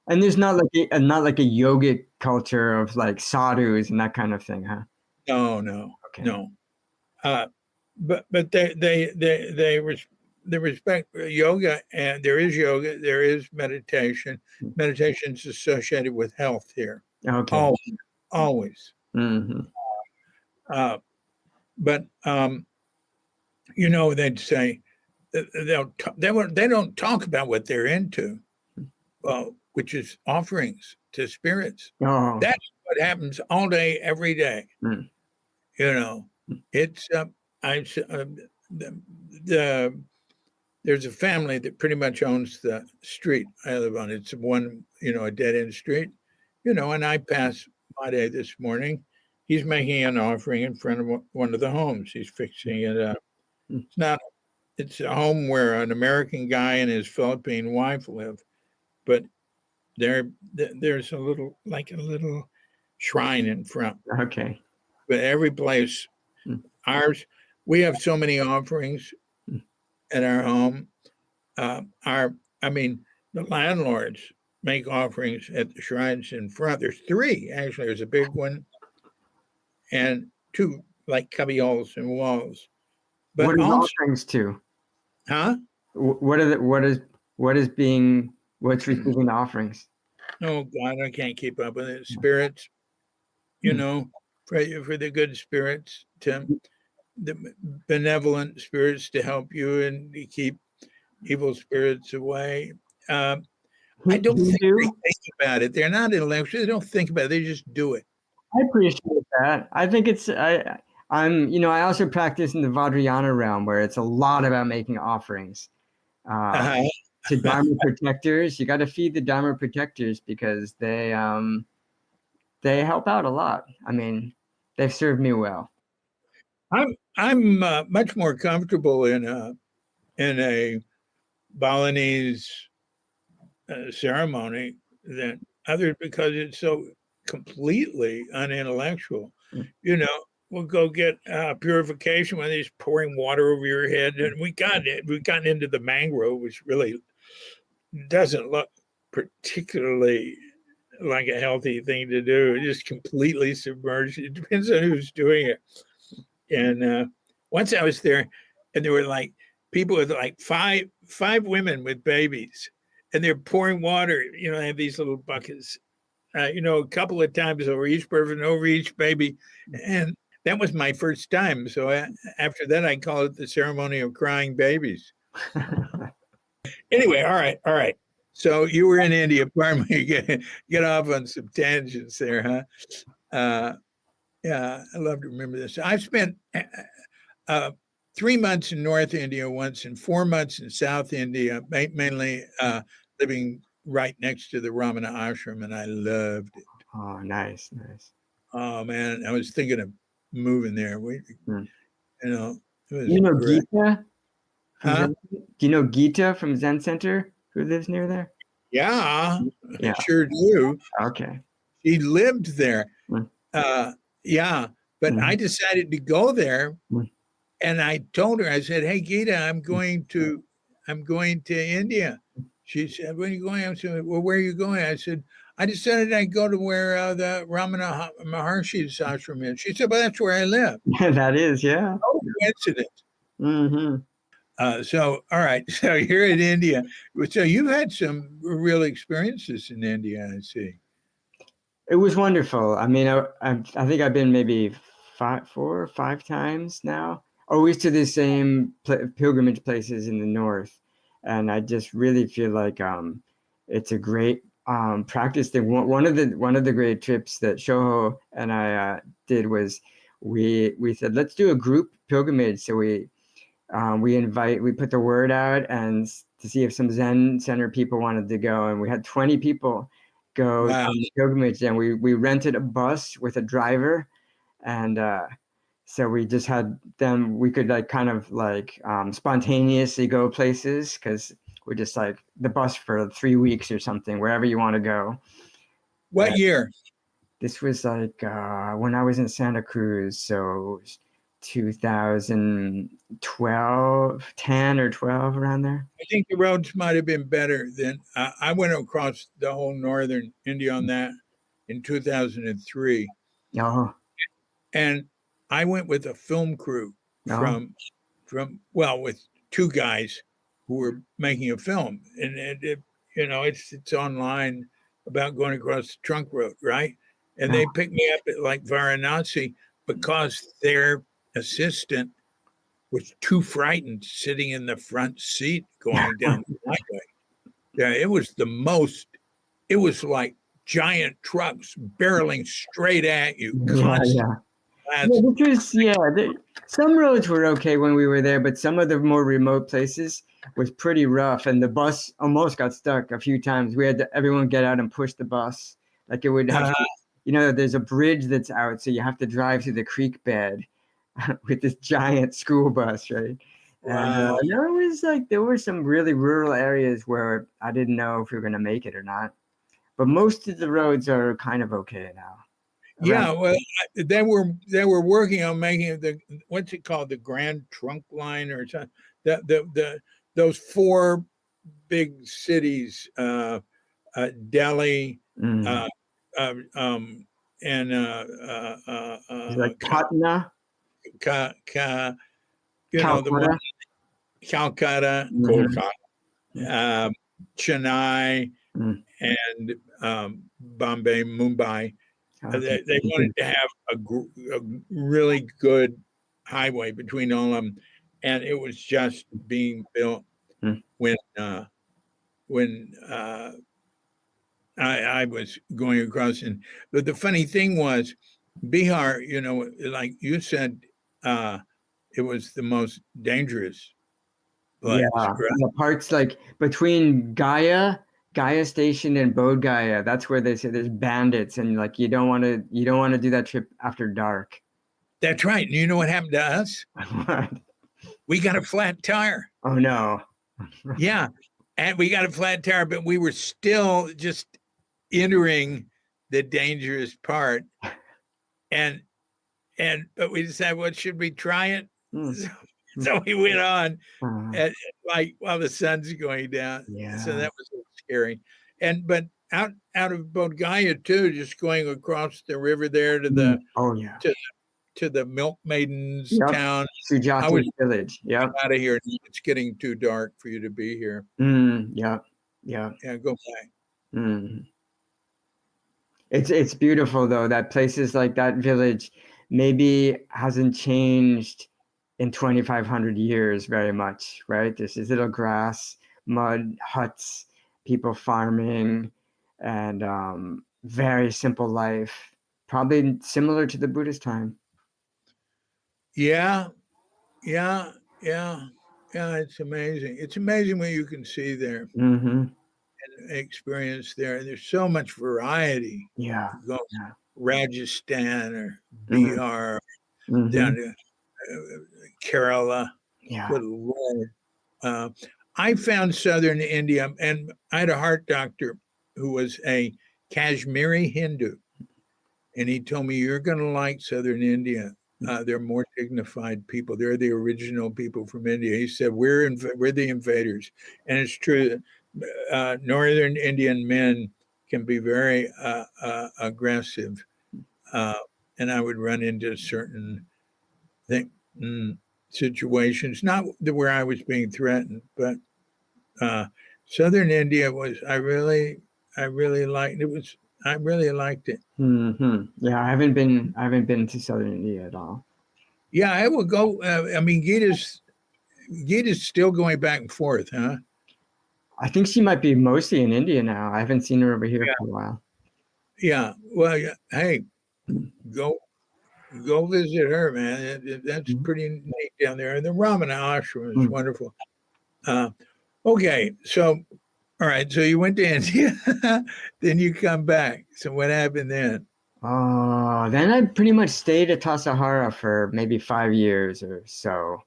And there's not like a yogic culture of like sadhus and that kind of thing, huh? No. Okay. No. But they respect yoga, and there is yoga, there is meditation. Meditation's associated with health here. Okay. Always. Mm-hmm. But they'd say they don't talk about what they're into, which is offerings to spirits. Oh. That's what happens all day, every day. It's there's a family that pretty much owns the street I live on. It's a dead end street, and I passed my day this morning. He's making an offering in front of one of the homes. He's fixing it up. It's a home where an American guy and his Philippine wife live, but there's a little shrine in front. Okay. But every place, we have so many offerings at our home. The landlords make offerings at the shrines in front. There's 3, actually. There's a big one and 2 like cubby holes and walls. But what are offerings to? Huh? What's receiving the offerings? Oh God, I can't keep up with it. Spirits, for the good spirits, the benevolent spirits to help you and to keep evil spirits away. I don't think they think about it. They're not intellectual. They don't think about it. They just do it. I appreciate that. I think I also practice in the Vajrayana realm where it's a lot about making offerings to Dharma protectors. You got to feed the Dharma protectors because they help out a lot. I mean, they've served me well. I'm much more comfortable in a Balinese ceremony than others because it's so completely unintellectual. We'll go get purification when he's pouring water over your head, and we've gotten into the mangrove, which really doesn't look particularly like a healthy thing to do. It's just completely submerged. It depends on who's doing it. And once I was there, and there were like people with like five women with babies, and they're pouring water. They have these little buckets. A couple of times over each person, over each baby, and that was my first time. So after that, I call it the ceremony of crying babies. Anyway, all right. So you were in India. Pardon me, get off on some tangents there, huh? Yeah, I love to remember this. I've spent 3 months in North India once and 4 months in South India, mainly living right next to the Ramana ashram, and I loved it. Oh, nice. Oh man, I was thinking of moving there. Mm. You know, it was You know great. Geeta from Huh? Zen? Do you know Geeta from Zen Center who lives near there? Yeah, I Yeah. sure do. Okay. She lived there. Mm, Yeah, but I mhm, decided to go there, mm. and I told her, I said, "Hey, Geeta, I'm going to India." She said, "Where are you going?" I said, "Well, where are you going?" I said, "I decided I'd go to where the Ramana Maharshi's ashram is." She said, "Well, that's where I live." That is, yeah. Oh, coincidence. Hmm. So, all right. So you're in India. So you've had some real experiences in India, I see. It was wonderful. I mean, I think I've been maybe 4 or 5 times now, always to the same pilgrimage places in the north, and I just really feel like it's a great practice thing. One of the great trips that Shoho and I did was we said let's do a group pilgrimage. So we put the word out and to see if some Zen Center people wanted to go, and we had 20 people go Wow. on the pilgrimage. And we rented a bus with a driver, and so we just had them. We could like kind of like spontaneously go places because we're just like the bus for 3 weeks or something, wherever you want to go. What year? This was like when I was in Santa Cruz, so 2012, 10 or 12 around there. I think the roads might have been better than I went across the whole northern India on that in 2003. Oh, And I went with a film crew no. well, with two guys who were making a film. And it's online about going across the trunk road, right? And No. they picked me up at like Varanasi because their assistant was too frightened sitting in the front seat going down the highway. Yeah, it was like giant trucks barreling straight at you Yeah, constantly. yeah. Yeah, some roads were okay when we were there, but some of the more remote places was pretty rough, and the bus almost got stuck a few times. We had everyone get out and push the bus. Like it would have Uh, there's a bridge that's out, so you have to drive through the creek bed with this giant school bus, right? And wow. there was like there were some really rural areas where I didn't know if we were going to make it or not. But most of the roads are kind of okay now. Around, Yeah, well, they were working on making the what's it called, the Grand Trunk Line or something. The those four big cities, Delhi, mm, uh, and it's like Patna, Ka, Ka, the one Calcutta. Calcutta, Hmm. Kolkata, Chennai, Mm. and Bombay, Mumbai. Okay. They wanted to have a really good highway between all of them, and it was just being built Mm. when when I was going across. And but the funny thing was, Bihar, like you said, uh, it was the most dangerous Yeah, place, right? the parts like between Gaya Station and Bodh Gaya, that's where they say there's bandits and like you don't want to do that trip after dark. That's right. And you know what happened to us? We got a flat tire. Oh no. Yeah, and we got a flat tire, but we were still just entering the dangerous part, and but we decided, well, should we try it? Mm. So, so we went on, Uh, at, like while the sun's going down. So yeah. that was a little scary. But out of Bodh Gaya too, just going across the river there to Mm. the Oh yeah. to to the Milk Maidens Yep. town. I Sujati was Village. Yep. out of here. It's getting too dark for you to be here. Yep. Yep. Yeah, go back. Mm. It's beautiful though that places like that village maybe hasn't changed in 2,500 years very much, right? There's this little grass, mud huts, people farming, and very simple life, probably similar to the Buddhist time. Yeah, Yeah, yeah, yeah. It's amazing. It's amazing what you can see there Mm-hmm. and experience there. There's so much variety. Yeah. You go Yeah. Rajasthan or Mm-hmm. Bihar, Mm-hmm. down to Kerala. Yeah. Good Lord. Uh, I found southern India, and I had a heart doctor who was a Kashmiri Hindu, and he told me, "You're going to like southern India. They're more dignified people. They're the original people from India." He said, "We're the invaders," and it's true. Northern Indian men can be very aggressive, uh, and I would run into certain thing, situations, not where I was being threatened, but uh, Southern India was. I really liked it. Was I really liked it. Mm-hmm. Yeah. I haven't been to Southern India at all. Yeah, I will go. I mean, Gita's still going back and forth, huh? I think she might be mostly in India now. I haven't seen her over here for a while. Yeah. Well, yeah, hey, go go visit her, man. That's Mm-hmm. pretty neat down there. And the Ramana ashram is Mm. wonderful. Uh, okay, so all right, so you went to India, then you come back. So what happened then? Then I pretty much stayed at Tassajara for maybe 5 years or so,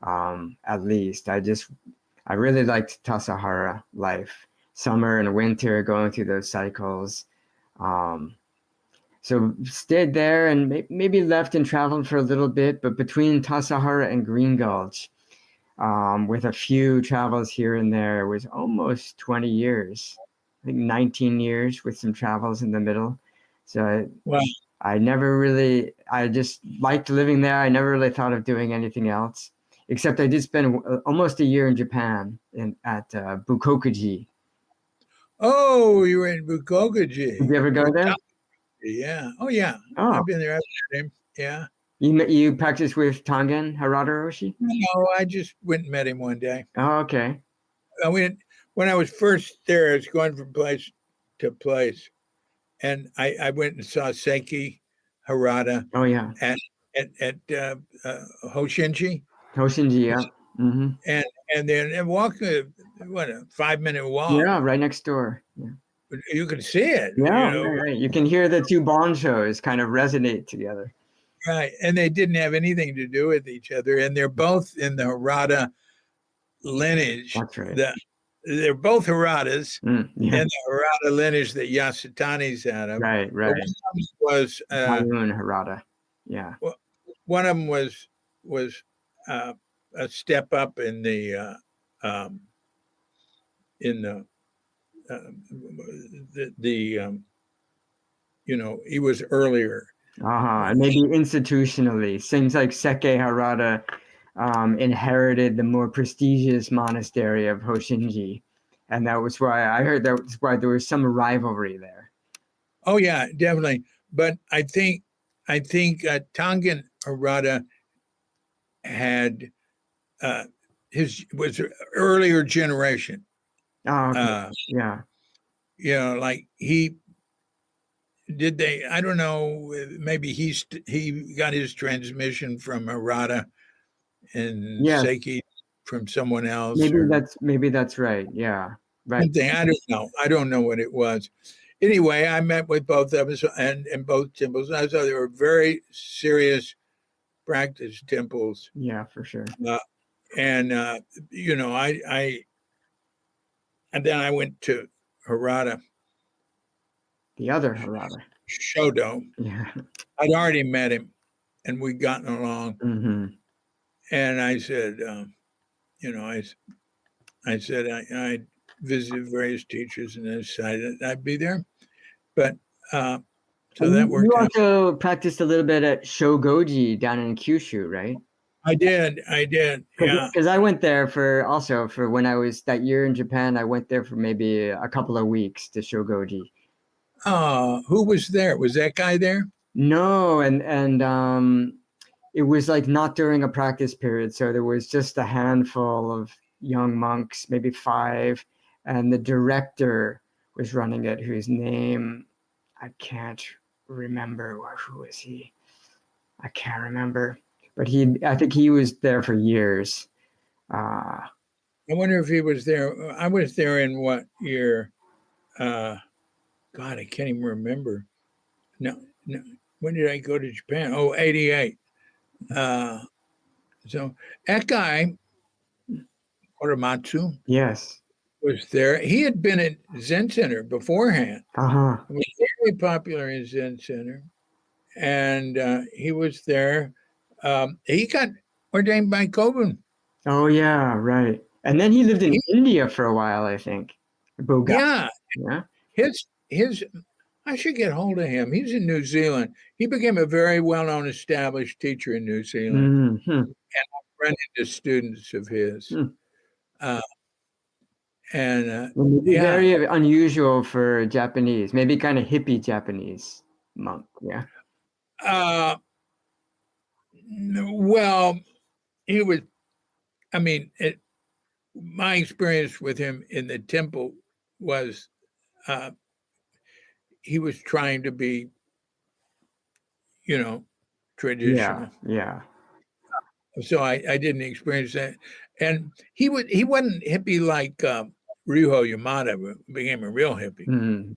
at least. I really liked Tassajara life, summer and winter, going through those cycles. Um, so stayed there and maybe left and traveled for a little bit, but between Tassajara and Green Gulch, with a few travels here and there, it was almost 20 years. I think 19 years with some travels in the middle. So Well, I never really, I just liked living there. I never really thought of doing anything else, except I did spend almost a year in Japan at Bukokuji. oh, you were in Did Bukogaji you ever go with there? Tom. Yeah. Oh, yeah. Oh, I've been there. I've met him. Yeah. you practice with Tangen Harada Roshi? No, I just went and met him one day. Oh, okay. I went when I was first there. I was going from place to place, and I went and saw Seiki Harada Oh, yeah. at Hoshinji, Hoshinji, yeah. Mm-hmm. and then and walk what a 5 minute walk. Yeah, right next door. Yeah. You could see it, Yeah, right, right. You can hear the two Bond shows kind of resonate together. right? And they didn't have anything to do with each other, and they're both in the Harada lineage. That's right. They're both Haradas, Yeah, and the Harada lineage that Yasutani's out of. right, But right. was Tayun Harada. Yeah. one of them was uh, a step up um, in the he was earlier. Uh-huh. And maybe institutionally, seems like Seke Harada inherited the more prestigious monastery of Hoshinji. And that was why I heard that was why there was some rivalry there. Oh yeah, definitely. But I think Tongan Harada had his was an earlier generation. Oh, okay. Uh, Yeah. like he did they. I don't know. Maybe he got his transmission from Harada and Yes. Seiki from someone else or Maybe that's right. Yeah. Right. something. I don't know. I don't know what it was. Anyway, I met with both of us and in both temples. I saw they were very serious practice temples. Yeah, for sure. Uh, and I and then I went to Harada The other Harada. Shodo. Yeah. I'd already met him, and we'd gotten along. Mm-hmm. And I said, I said I visited various teachers, and I decided I'd be there. But so And that you worked out. also practiced a little bit at Shogoji down in Kyushu, right? I did. I did. Yeah. Because I went there for when I was that year in Japan. I went there for maybe a couple of weeks to Shogoji. Who was there? Was that guy there? No, and it was like not during a practice period, so there was just a handful of young monks, maybe five, and the director was running it, whose name I can't remember. Who was he? I can't remember. but I think he was there for years. I wonder if he was there. I was there in what year? God, I can't even remember. No. When did I go to Japan? Oh, 88. So that guy, Korematsu, Yes. was there. He had been at Zen Center beforehand. Uh-huh. He was very popular in Zen Center. And he was there. He got ordained by Kobun. Oh, yeah, right. And then he lived in India for a while, I think. Boga. Yeah. Yeah. His I should get hold of him. He's in New Zealand. He became a very well-known established teacher in New Zealand. Mm-hmm. And I ran into students of his. Very unusual for Japanese, maybe kind of hippie Japanese monk. Yeah. Well, he was, I mean, my experience with him in the temple was he was trying to be, traditional. Yeah. So I didn't experience that. And he wasn't hippie like Ryuho Yamada became a real hippie. Mm-hmm.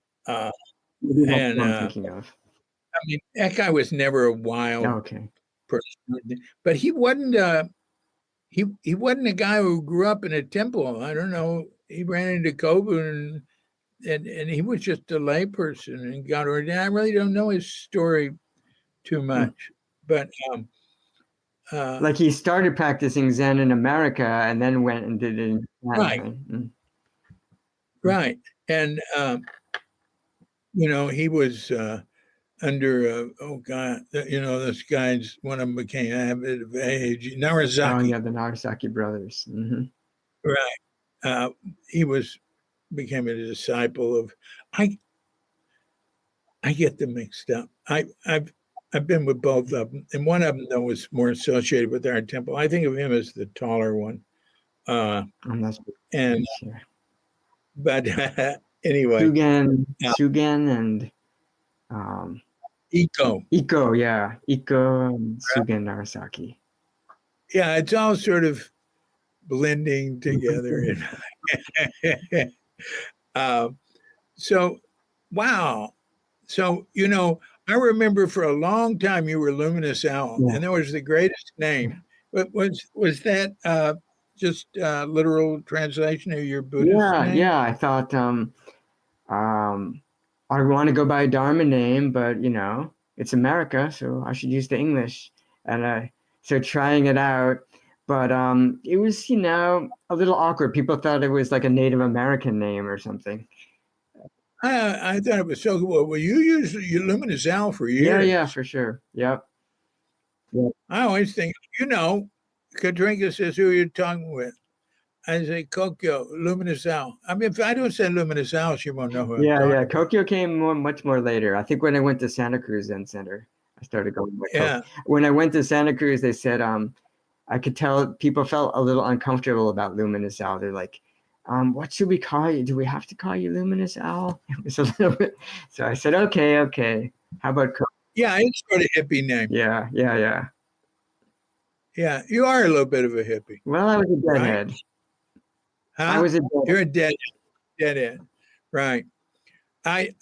And I'm thinking of. I mean, that guy was never a wild person, but he wasn't he wasn't a guy who grew up in a temple. I don't know. He ran into Kobun and he was just a layperson and got ordained. I really don't know his story too much, but like he started practicing Zen in America and then went and did it in Japan. Right. And he was under this guy's, one of them became avid of age, Narazaki. Oh yeah, the Nagasaki brothers. Mm-hmm. Right. He became a disciple of. I get them mixed up. I've been with both of them, and one of them though was more associated with our temple. I think of him as the taller one. But anyway, Sugen and Iko, yeah, Iko and Sugen Nagasaki. Yeah, it's all sort of blending together. So, wow. So, I remember for a long time you were Luminous Owl, and that was the greatest name. But was that just literal translation of your Buddhist name? Yeah. I thought I want to go by a Dharma name, but it's America, so I should use the English. And so trying it out, but it was a little awkward. People thought it was like a Native American name or something. I thought it was so cool. Well, you used your Luminous Owl for years. Yeah, for sure. Yep. I always think, Katrinka says, who are you talking with? I say, Kokyo, Luminous Owl. I mean, if I don't say Luminous Owl, she won't know who I'm talking about. Kokyo came much more later. I think when I went to Santa Cruz Zen Center, I started going with Kokyo. When I went to Santa Cruz, they said I could tell people felt a little uncomfortable about Luminous Owl. They're like, what should we call you? Do we have to call you Luminous Owl? It was a little bit. So I said, okay. How about Kokyo? Yeah, it's sort of hippie name. Yeah. Yeah, you are a little bit of a hippie. Well, I was a deadhead. Right? Huh? I was a deadhead. You're a deadhead. Right. I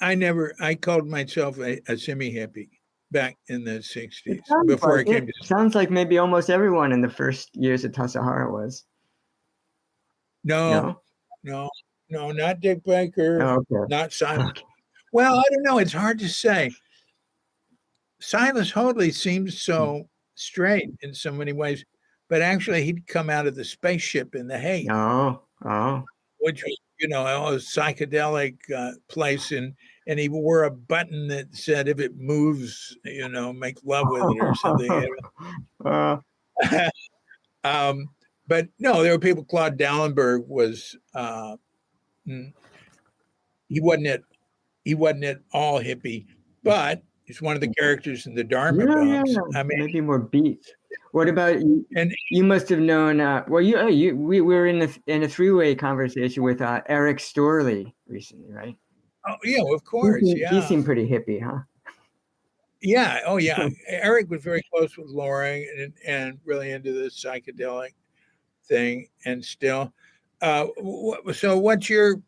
called myself a semi-hippie back in the 60s before I came to. Sounds like maybe almost everyone in the first years of Tassajara was. No, not Dick Baker, not Silas. Okay. Well, I don't know. It's hard to say. Silas Hoadley seems so straight in so many ways, but actually he'd come out of the spaceship in the Hague. Oh. Which was, a psychedelic place, and he wore a button that said, if it moves, make love with it or something. But no, there were people. Claude Dallenberg was he wasn't at all hippie, but he's one of the characters in the Dharma books. I mean, maybe more beat. What about you? And you must have known. We were in a three-way conversation with Eric Storley recently, right? Oh yeah, of course. He seemed pretty hippie, huh? Yeah. Oh, yeah. Eric was very close with Laura and really into the psychedelic thing, and still. So, what's your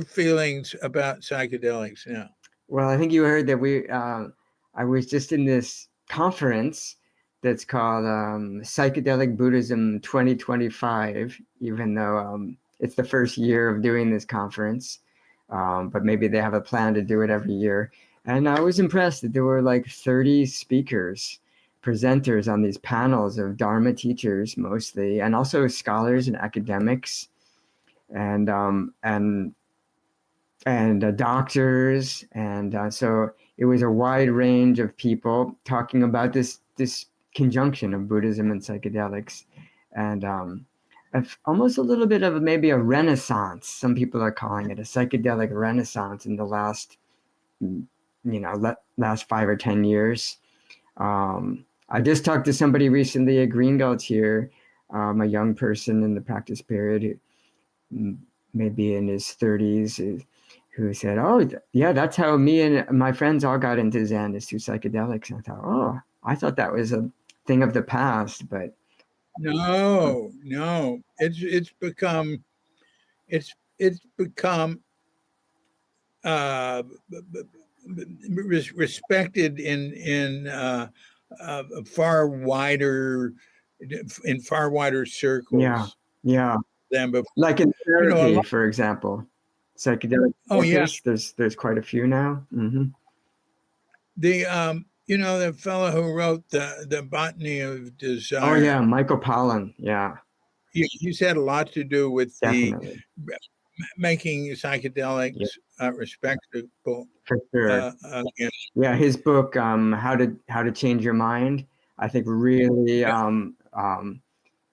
feelings about psychedelics now? Well, I think you heard that I was just in this conference that's called Psychedelic Buddhism 2025, even though it's the first year of doing this conference. But maybe they have a plan to do it every year. And I was impressed that there were like 30 speakers, presenters on these panels of Dharma teachers mostly, and also scholars and academics and doctors, and so it was a wide range of people talking about this conjunction of Buddhism and psychedelics, and almost a little bit of maybe a renaissance. Some people are calling it a psychedelic renaissance in the last, last 5 or 10 years. I just talked to somebody recently at Green Gulch here, a young person in the practice period, who maybe in his 30s, who said, "Oh, yeah, that's how me and my friends all got into Zen, is through psychedelics." And I thought, "Oh, I thought that was a thing of the past," but No, no, it's become uh, respected uh, far wider in far wider yeah, circles yeah, than before. like in A therapy, lot. for example, psychedelic Oh yeah, therapists. There's quite a few now. the fellow who wrote the Botany of Oh Desire. yeah, Michael Pollan. Yeah, He's had a lot to do with the definitely. making Yeah, psychedelics respectable. for sure. Again. Yeah, his book, How to Change Your Mind, I think really Yeah,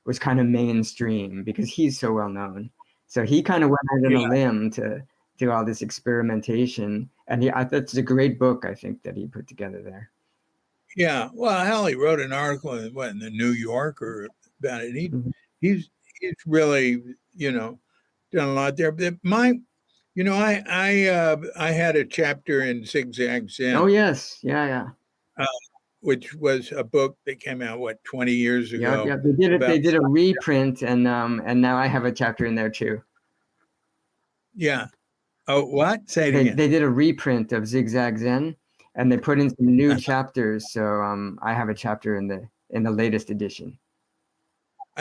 was kind of mainstream because he's so well known. So he kind of went out on a yeah, limb to do all this experimentation, and that's a great book, I think, that he put together there. yeah. Well, hell, he wrote an article in the New Yorker about it. Mhm. He's really done a lot there. But I had a chapter in Zigzag Oh Zen, yes, yeah, yeah, uh, which was a book that came out 20 years yep, ago yep. They did it. They about. did a reprint, and now I have a chapter in there too. Yeah. Oh, what? Say it again. They did a reprint of Zigzag Zen, and they put in some new chapters. So I have a chapter in the latest edition.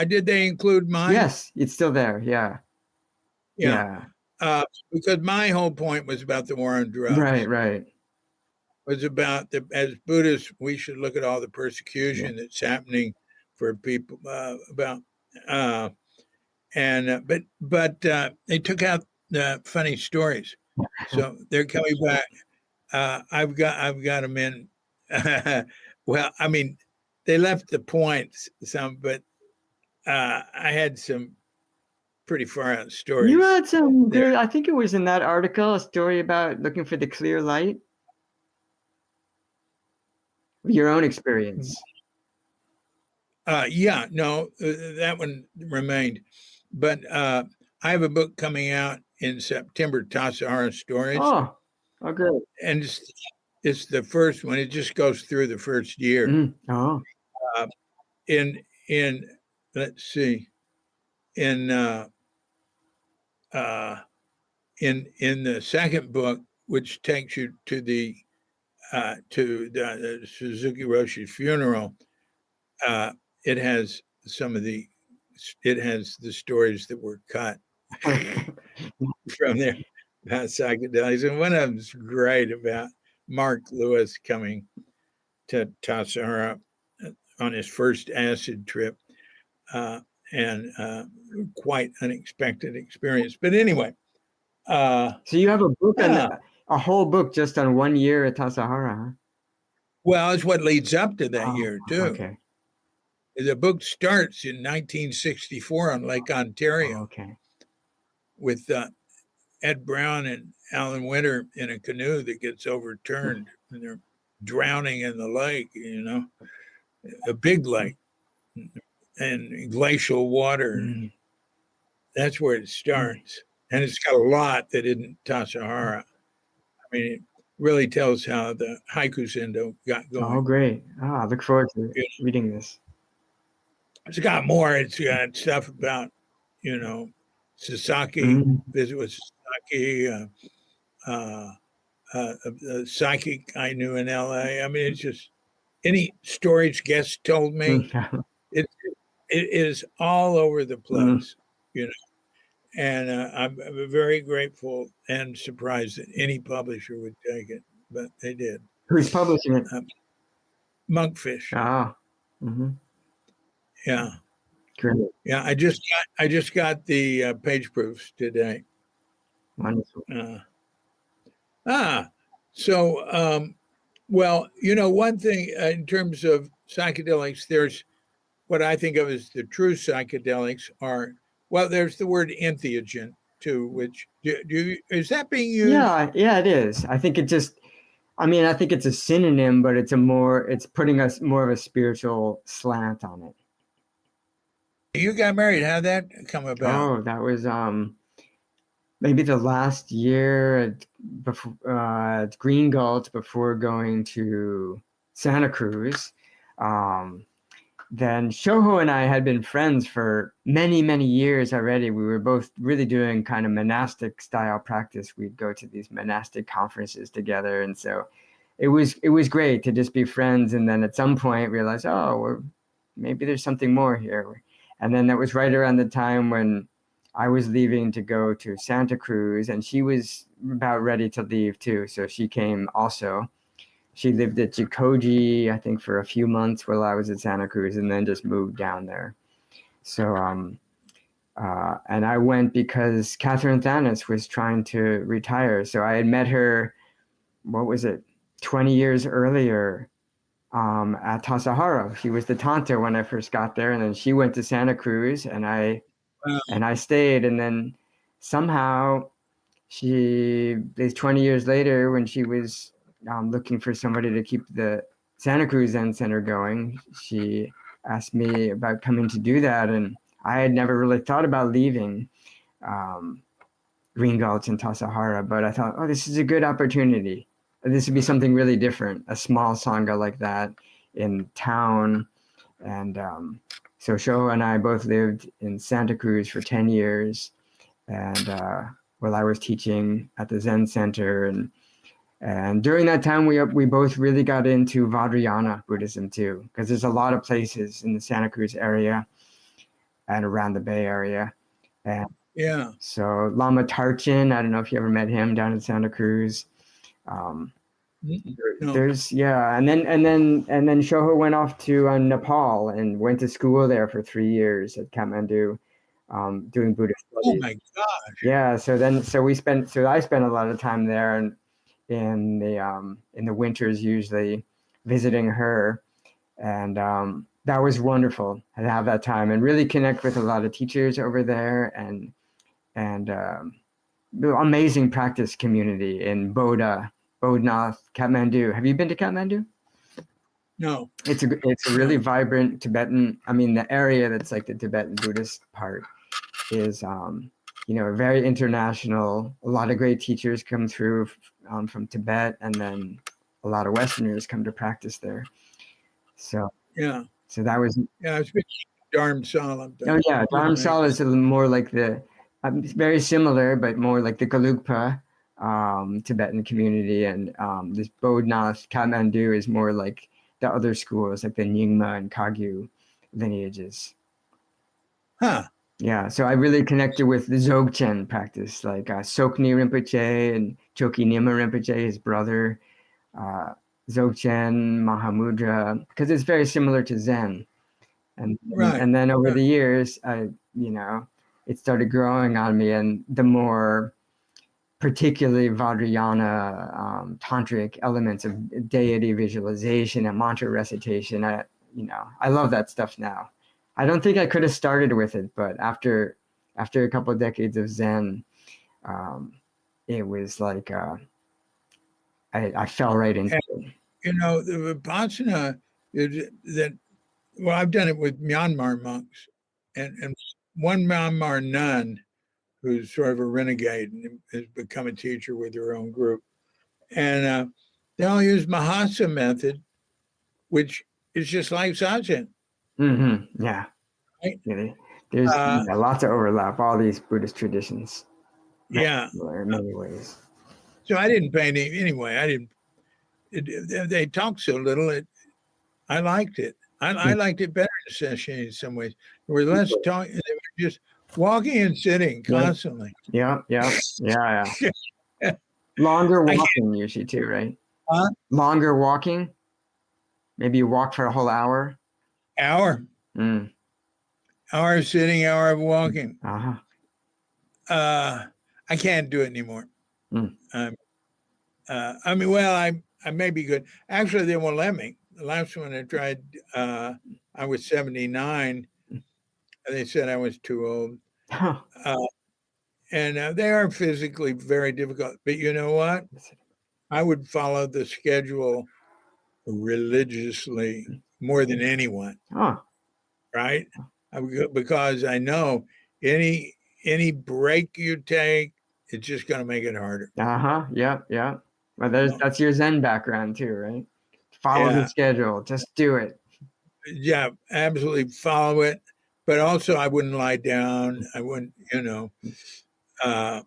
Did they include mine? Yes, it's still there. Yeah, Yeah. yeah. Because my whole point was about the war on Right, drugs. right. Was about as Buddhists, we should look at all the Yeah. persecution that's happening for people about and but they took out the funny stories, so they're coming back. I've got them in. Well, I mean, they left the points some, but I had some pretty far out You stories had some there. good, I think it was in that article, a story about looking for the clear light, your own experience. Yeah, no, that one remained. But I have a book coming out in September, Tassajara Stories, Oh, oh, good. and it's the first one. It just goes through the first year. Oh, Uh, in let's see, in uh, in the second book, which takes you to the Suzuki Roshi's funeral, uh, it has some of the it has the stories that were cut from there about psychedelics, and one of them's great about Mark Lewis coming to Tassajara on his first acid trip, uh, and quite unexpected experience. But anyway, uh, so you have a book on yeah. a whole book just on 1 year at Tassajara, Well, it's what leads up to that huh? year Oh, too. okay. The book starts in 1964 on Lake Oh, Ontario okay. with Ed Brown and Alan Winter in a canoe that gets overturned and they're drowning in the lake, a big lake and glacial water. Mm. That's where it starts. And it's got a lot that isn't Tassajara. I mean, really tells how the haiku sendo got Oh, going. great. I look forward to reading this. It's got more. It's got stuff about, Sasaki, visit with Sasaki, a psychic I knew in LA. I mean, it's just any stories guests told me. It is all over the place, And I'm very grateful and surprised that any publisher would take it, but they did. Who's publishing it? Monkfish. Ah. Mm-hmm. Yeah. Great. Yeah, I just got the page proofs today. Wonderful. So well, one thing in terms of psychedelics, there's what I think of as the true psychedelics are. Well, there's the word entheogen too, which is that being used? Yeah, it is. I think it's a synonym, but it's putting us more of a spiritual slant on it. You got married. How'd that come about? Oh, that was maybe the last year at Green Gulch before going to Santa Cruz. Then Shoho and I had been friends for many, many years already. We were both really doing kind of monastic style practice. We'd go to these monastic conferences together. And so it was great to just be friends. And then at some point realize, maybe there's something more here. And then that was right around the time when I was leaving to go to Santa Cruz, and she was about ready to leave too. So she came also. She lived at Jikoji, I think, for a few months while I was at Santa Cruz, and then just moved down there. So, and I went because Catherine Thanis was trying to retire. So I had met her, 20 years earlier at Tassajara. She was the Tanta when I first got there, and then she went to Santa Cruz, and I stayed. And then somehow these 20 years later, when she was looking for somebody to keep the Santa Cruz Zen Center going, she asked me about coming to do that. And I had never really thought about leaving Green Gulch and Tassajara, but I thought, this is a good opportunity. This would be something really different, a small Sangha like that in town. And so Shoho and I both lived in Santa Cruz for 10 years. And while I was teaching at the Zen Center, and during that time, we both really got into Vajrayana Buddhism too, because there's a lot of places in the Santa Cruz area and around the Bay Area. And so Lama Tarchin, I don't know if you ever met him down in Santa Cruz. There's and then Shoho went off to Nepal and went to school there for 3 years at Kathmandu, doing Buddhist studies. Oh my gosh! Yeah, so I spent a lot of time there, and in the winters usually visiting her, and that was wonderful to have that time and really connect with a lot of teachers over there, and amazing practice community in Bodhnath, Kathmandu. Have you been to Kathmandu? No. It's a really vibrant Tibetan. I mean, the area that's like the Tibetan Buddhist part is very international. A lot of great teachers come through from Tibet, and then a lot of Westerners come to practice there. So so that was it's been Dharamsala. Oh yeah, Dharamsala is a little more like the very similar, but more like the Gelugpa Tibetan community, and this Bodhnath, Kathmandu is more like the other schools, like the Nyingma and Kagyu lineages. Yeah, so I really connected with the Dzogchen practice, like Sokni Rinpoche and Choki Nyima Rinpoche, his brother, Dzogchen, Mahamudra, because it's very similar to Zen. And then over the years, it started growing on me, and the more particularly Vajrayana tantric elements of deity visualization and mantra recitation, I love that stuff now. I don't think I could have started with it, but after a couple of decades of Zen, it was like I fell right into it. The Vipassana is that. Well, I've done it with Myanmar monks, and one Myanmar nun who's sort of a renegade and has become a teacher with her own group. And they all use Mahasa method, which is just like Zazen. Mm-hmm. Yeah. Right? There's lots of overlap. All these Buddhist traditions. Yeah. In many ways. So I didn't pay anyway. I didn't. They talked so little. I liked it. I liked it better in session in some ways. There were less talking. They were just walking and sitting constantly. Yeah. Longer walking usually too, right? Longer walking. Maybe you walk for a whole hour. Hour. Hour of sitting, hour of walking. I can't do it anymore. I mean, well, I may be good. Actually, they won't let me. The last one I tried, I was 79. They said I was too old. And they are physically very difficult. But you know what? I would follow the schedule religiously more than anyone. Right? Because I know any break you take, it's just going to make it harder. Yeah. Well, that's your Zen background too, right? Follow the schedule. Just do it. Yeah, absolutely follow it. But also, I wouldn't lie down. I wouldn't, I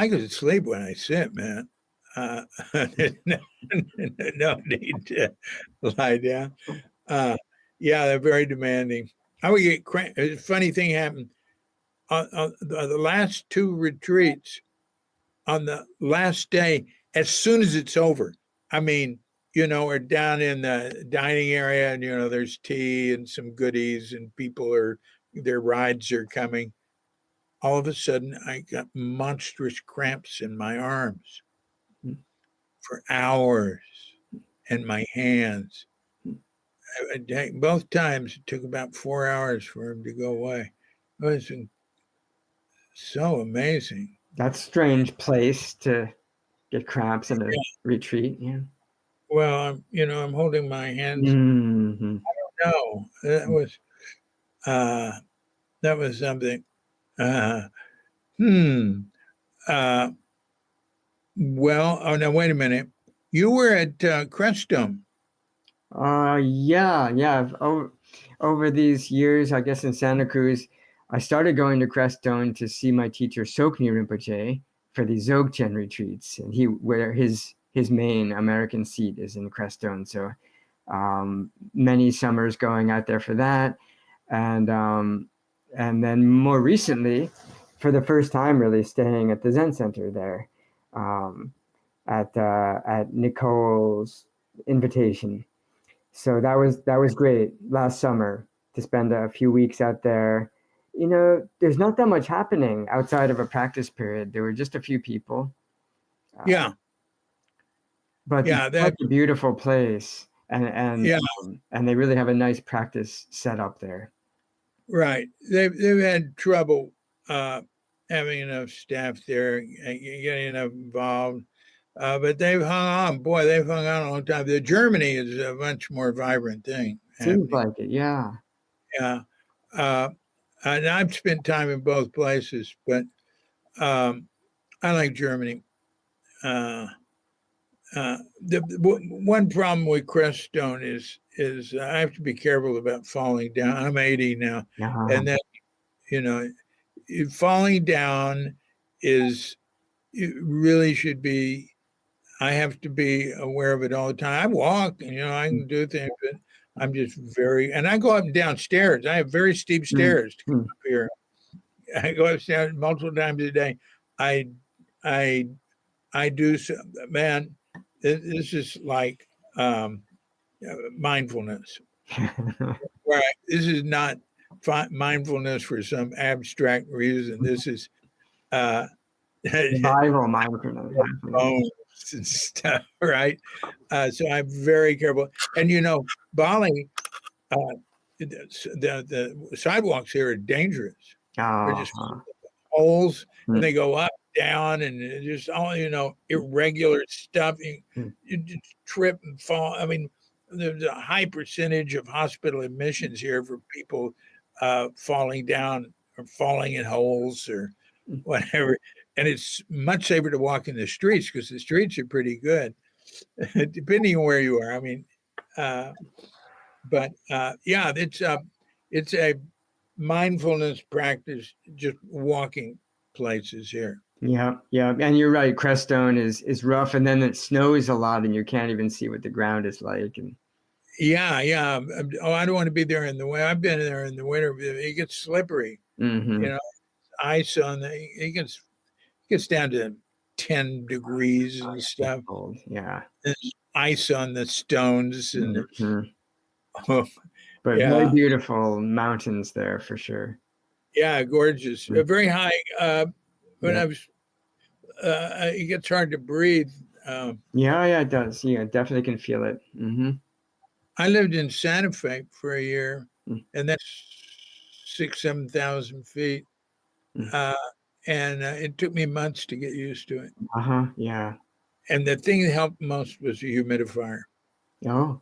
could sleep when I sit, man. No need to lie down. Yeah, they're very demanding. I would get cramped. A funny thing happened on the last two retreats. On the last day, as soon as it's over, I mean, we're down in the dining area, and there's tea and some goodies, and their rides are coming. All of a sudden, I got monstrous cramps in my arms for hours, and my hands. Both times it took about 4 hours for them to go away. It was so amazing. That's a strange place to get cramps in a retreat. Yeah. Well, I'm holding my hands. I don't know. That was something. Well, oh no, wait a minute. You were at Crestone. Yeah. Over these years, I guess in Santa Cruz, I started going to Crestone to see my teacher Sokni Rinpoche for the Dzogchen retreats, and where his main American seat is in Crestone. So many summers going out there for that, and then more recently, for the first time, really staying at the Zen Center there, at Nicole's invitation. So that was great last summer to spend a few weeks out there. There's not that much happening outside of a practice period. There were just a few people. But it's such a beautiful place, and they really have a nice practice set up there. Right. They've had trouble having enough staff there, getting enough involved. But they've hung on. Boy, they've hung on a long time. Germany is a much more vibrant thing. Seems like it, yeah. Yeah. And I've spent time in both places, but I like Germany. The one problem with Crestone is I have to be careful about falling down. I'm 80 now, and then falling down it really should be. I have to be aware of it all the time. I walk, and I can do things, but I'm just and I go up and down stairs. I have very steep stairs to come up here. I go upstairs multiple times a day. I do, man. This is like mindfulness. Right. This is not mindfulness for some abstract reason. This is survival mindfulness and stuff, right? So I'm very careful. And Bali, the sidewalks here are dangerous. They're just holes, and they go up, down, and just all irregular stuff. You just trip and fall. I mean, there's a high percentage of hospital admissions here for people falling down or falling in holes or whatever. and it's much safer to walk in the streets because the streets are pretty good, depending on where you are. I mean, but yeah, it's a mindfulness practice, just walking places here. Yeah, yeah, and you're right. Crestone is rough, and then it snows a lot, and you can't even see what the ground is like. And Yeah. Oh, I don't want to be there in the winter. I've been there in the winter. It gets slippery. You know, ice on the. It gets down to 10 degrees and stuff. Cold. Yeah. There's ice on the stones and oh, But very yeah, beautiful mountains there for sure. yeah, gorgeous. Very high. When I was, it gets hard to breathe. Yeah, it does. Yeah, definitely can feel it. I lived in Santa Fe for a year, and that's 7,000 feet. And it took me months to get used to it. Yeah. And the thing that helped most was the humidifier. Oh.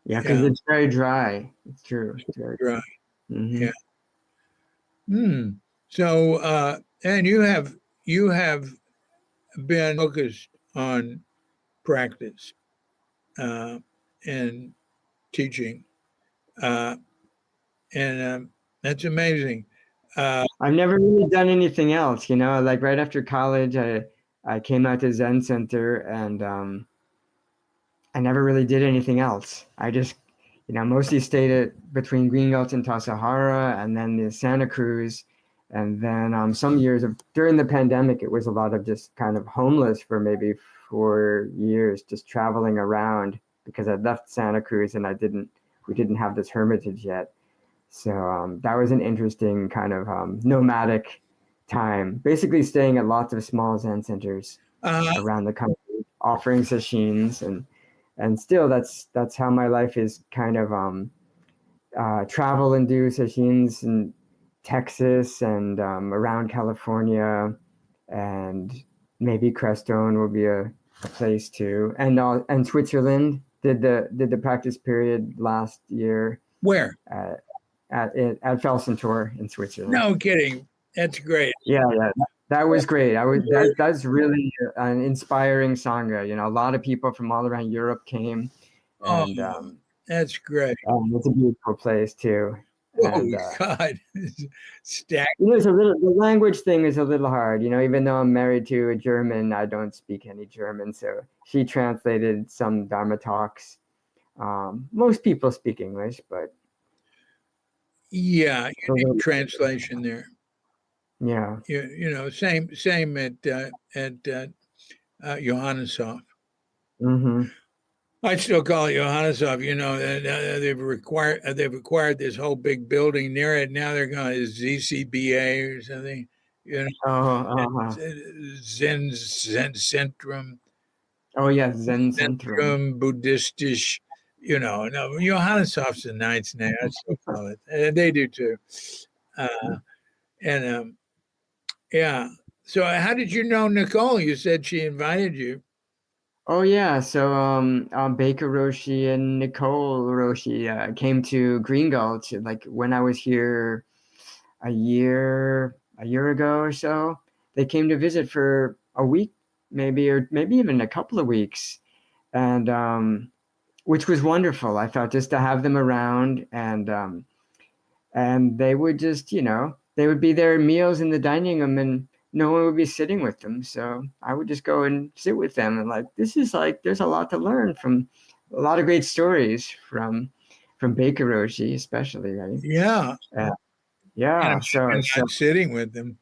Yeah, because it's very dry. It's true. It's very dry. Yeah. So, and you have been focused on practice and teaching, and that's amazing. I've never really done anything else, like right after college, I came out to Zen Center and I never really did anything else. I just, mostly stayed between Green Gulch and Tassajara and then the Santa Cruz. And then some years during the pandemic, it was a lot of just kind of homeless for maybe 4 years, just traveling around because I left Santa Cruz and we didn't have this hermitage yet. So that was an interesting kind of nomadic time, basically staying at lots of small Zen centers around the country, offering sessions, and still that's how my life is kind of travel and do sessions in Texas and around California, and maybe Crestone will be a place too, and Switzerland did the practice period last year. Where? At Felsentor in Switzerland. No kidding. That's great. Yeah. That was great. That's really an inspiring sangha. A lot of people from all around Europe came. And that's great. It's a beautiful place too. Oh God. Stacked. The language thing is a little hard, even though I'm married to a German, I don't speak any German. So she translated some Dharma talks. Most people speak English, but yeah, you need translation there. Yeah. Same at Johanneshof. I still call it Johanneshof. They've acquired this whole big building near it. Now they're going to ZCBA or something. Zen Centrum. Oh yeah, Zen Centrum. Buddhistisch. No, Johanneshof's a nice name. I still call it. And they do too. Yeah. So how did you know Nicole? You said she invited you. Oh yeah. So Baker Roshi and Nicole Roshi came to Green Gulch like when I was here a year ago or so. They came to visit for a week, maybe even a couple of weeks, and which was wonderful. I thought, just to have them around, and they would just, they would be there at meals in the dining room and no one would be sitting with them. So I would just go and sit with them and there's a lot to learn from, a lot of great stories from Baker Roshi, especially, right? Yeah. Yeah. So sitting with them.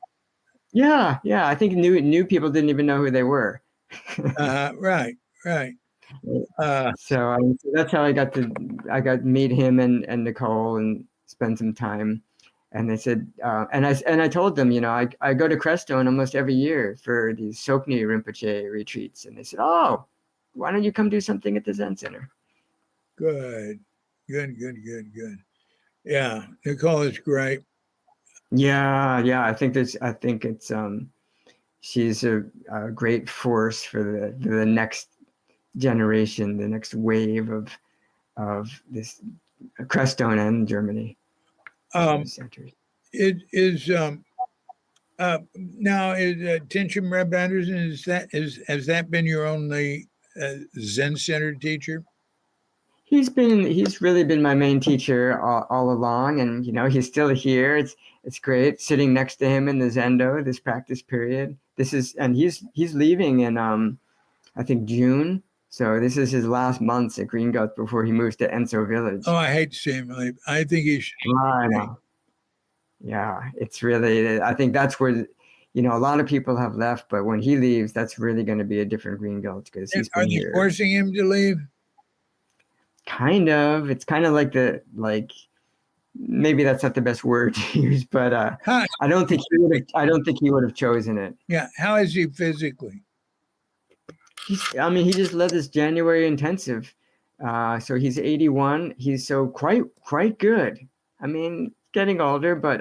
Yeah. I think new people didn't even know who they were. Right. So that's how I got to meet him and Nicole and spend some time. And they said, and I told them, I go to Crestone almost every year for these Sokni Rinpoche retreats. And they said, oh, why don't you come do something at the Zen Center? Good. Yeah, Nicole is great. Yeah. I think it's she's a great force for the next generation, the next wave of this Crestone and Germany. It is Now, is Tinchem Reb Anderson, has that been your only Zen Center teacher? He's really been my main teacher all along, and he's still here. It's great sitting next to him in the Zendo this practice period. He's leaving in I think June. So this is his last months at Green Gulch before he moves to Enso Village. Oh, I hate to see him leave. I think he should. I know. Yeah, it's really, I think that's where, a lot of people have left, but when he leaves, that's really going to be a different Green Gulch because he's Are been they here. forcing him to leave? Kind of. It's kind of like maybe that's not the best word to use, but I don't think he would have chosen it. Yeah. How is he physically? He just led this January intensive. So he's 81. He's so quite good. Getting older, but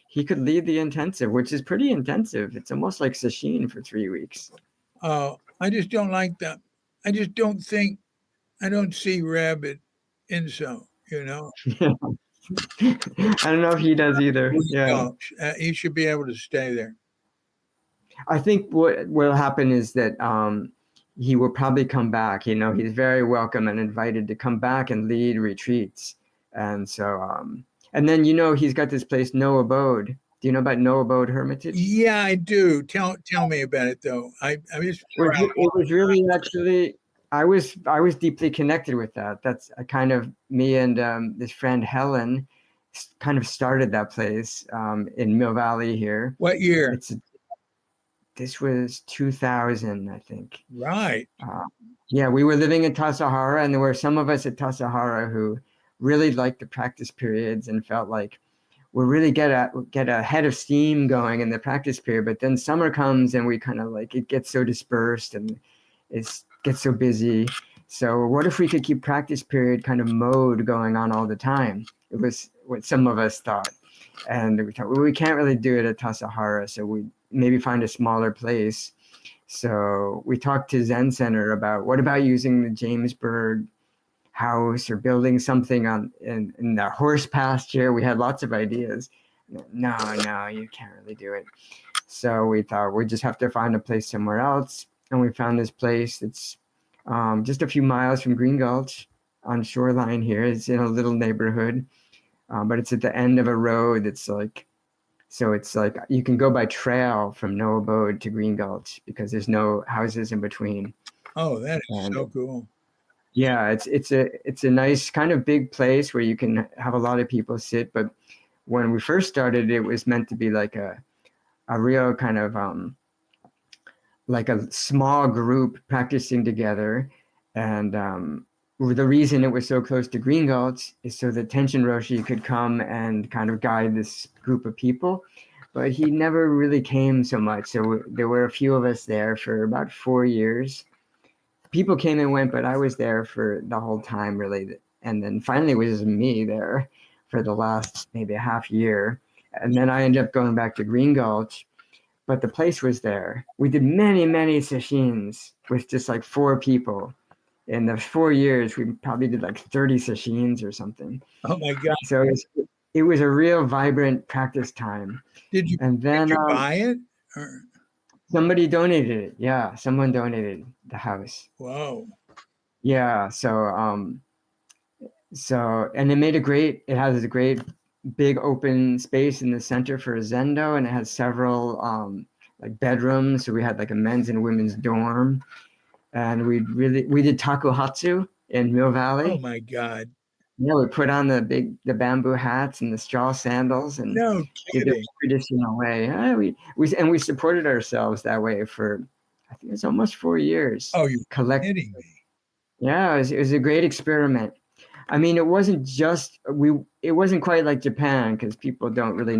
he could lead the intensive, which is pretty intensive. It's almost like sesshin for 3 weeks. I just don't like that. I just don't think, I don't see Rabbit Inso, I don't know if he does either. Yeah. He should be able to stay there. I think what will happen is that he will probably come back. He's very welcome and invited to come back and lead retreats. And so, and then, he's got this place, No Abode. Do you know about No Abode Hermitage? Yeah, I do. Tell me about it, though. It was really actually, I was deeply connected with that. That's kind of me and this friend Helen kind of started that place in Mill Valley here. What year? This was 2000, I think. Right. Yeah, we were living in Tassajara, and there were some of us at Tassajara who really liked the practice periods and felt like we really get a head of steam going in the practice period. But then summer comes and we kind of it gets so dispersed and it gets so busy. So what if we could keep practice period kind of mode going on all the time? It was what some of us thought. And we thought, well, we can't really do it at Tassajara, so we maybe find a smaller place. So we talked to Zen Center about what about using the Jamesburg house or building something in the horse pasture. We had lots of ideas. No, you can't really do it. So we thought we just have to find a place somewhere else. And we found this place that's just a few miles from Green Gulch on shoreline here. It's in a little neighborhood, but it's at the end of a road that's so it's like you can go by trail from No Abode to Green Gulch because there's no houses in between. Oh, that is so cool. Yeah, it's a nice kind of big place where you can have a lot of people sit. But when we first started, it was meant to be like a real kind of like a small group practicing together. And the reason it was so close to Green Gulch is so that Tenshin Roshi could come and kind of guide this group of people. But he never really came so much. So there were a few of us there for about 4 years. People came and went, but I was there for the whole time, really. And then finally it was me there for the last maybe a half year. And then I ended up going back to Green Gulch, but the place was there. We did many, many sessions with just like 4 people. In the 4 years, we probably did like 30 sessions or something. Oh my God. So it was a real vibrant practice time. Did you buy it? Or? Somebody donated it. Yeah, someone donated the house. Wow. Yeah, so and it has a great big open space in the center for a Zendo, and it has several like bedrooms. So we had like a men's and women's dorm, and we did takuhatsu in Mill Valley. Oh my God. Yeah, we put on the bamboo hats and the straw sandals and did it the traditional way. Yeah, we supported ourselves that way for I think it's almost 4 years. Oh, you're kidding me. Yeah, it was a great experiment. It wasn't it wasn't quite like Japan because people don't really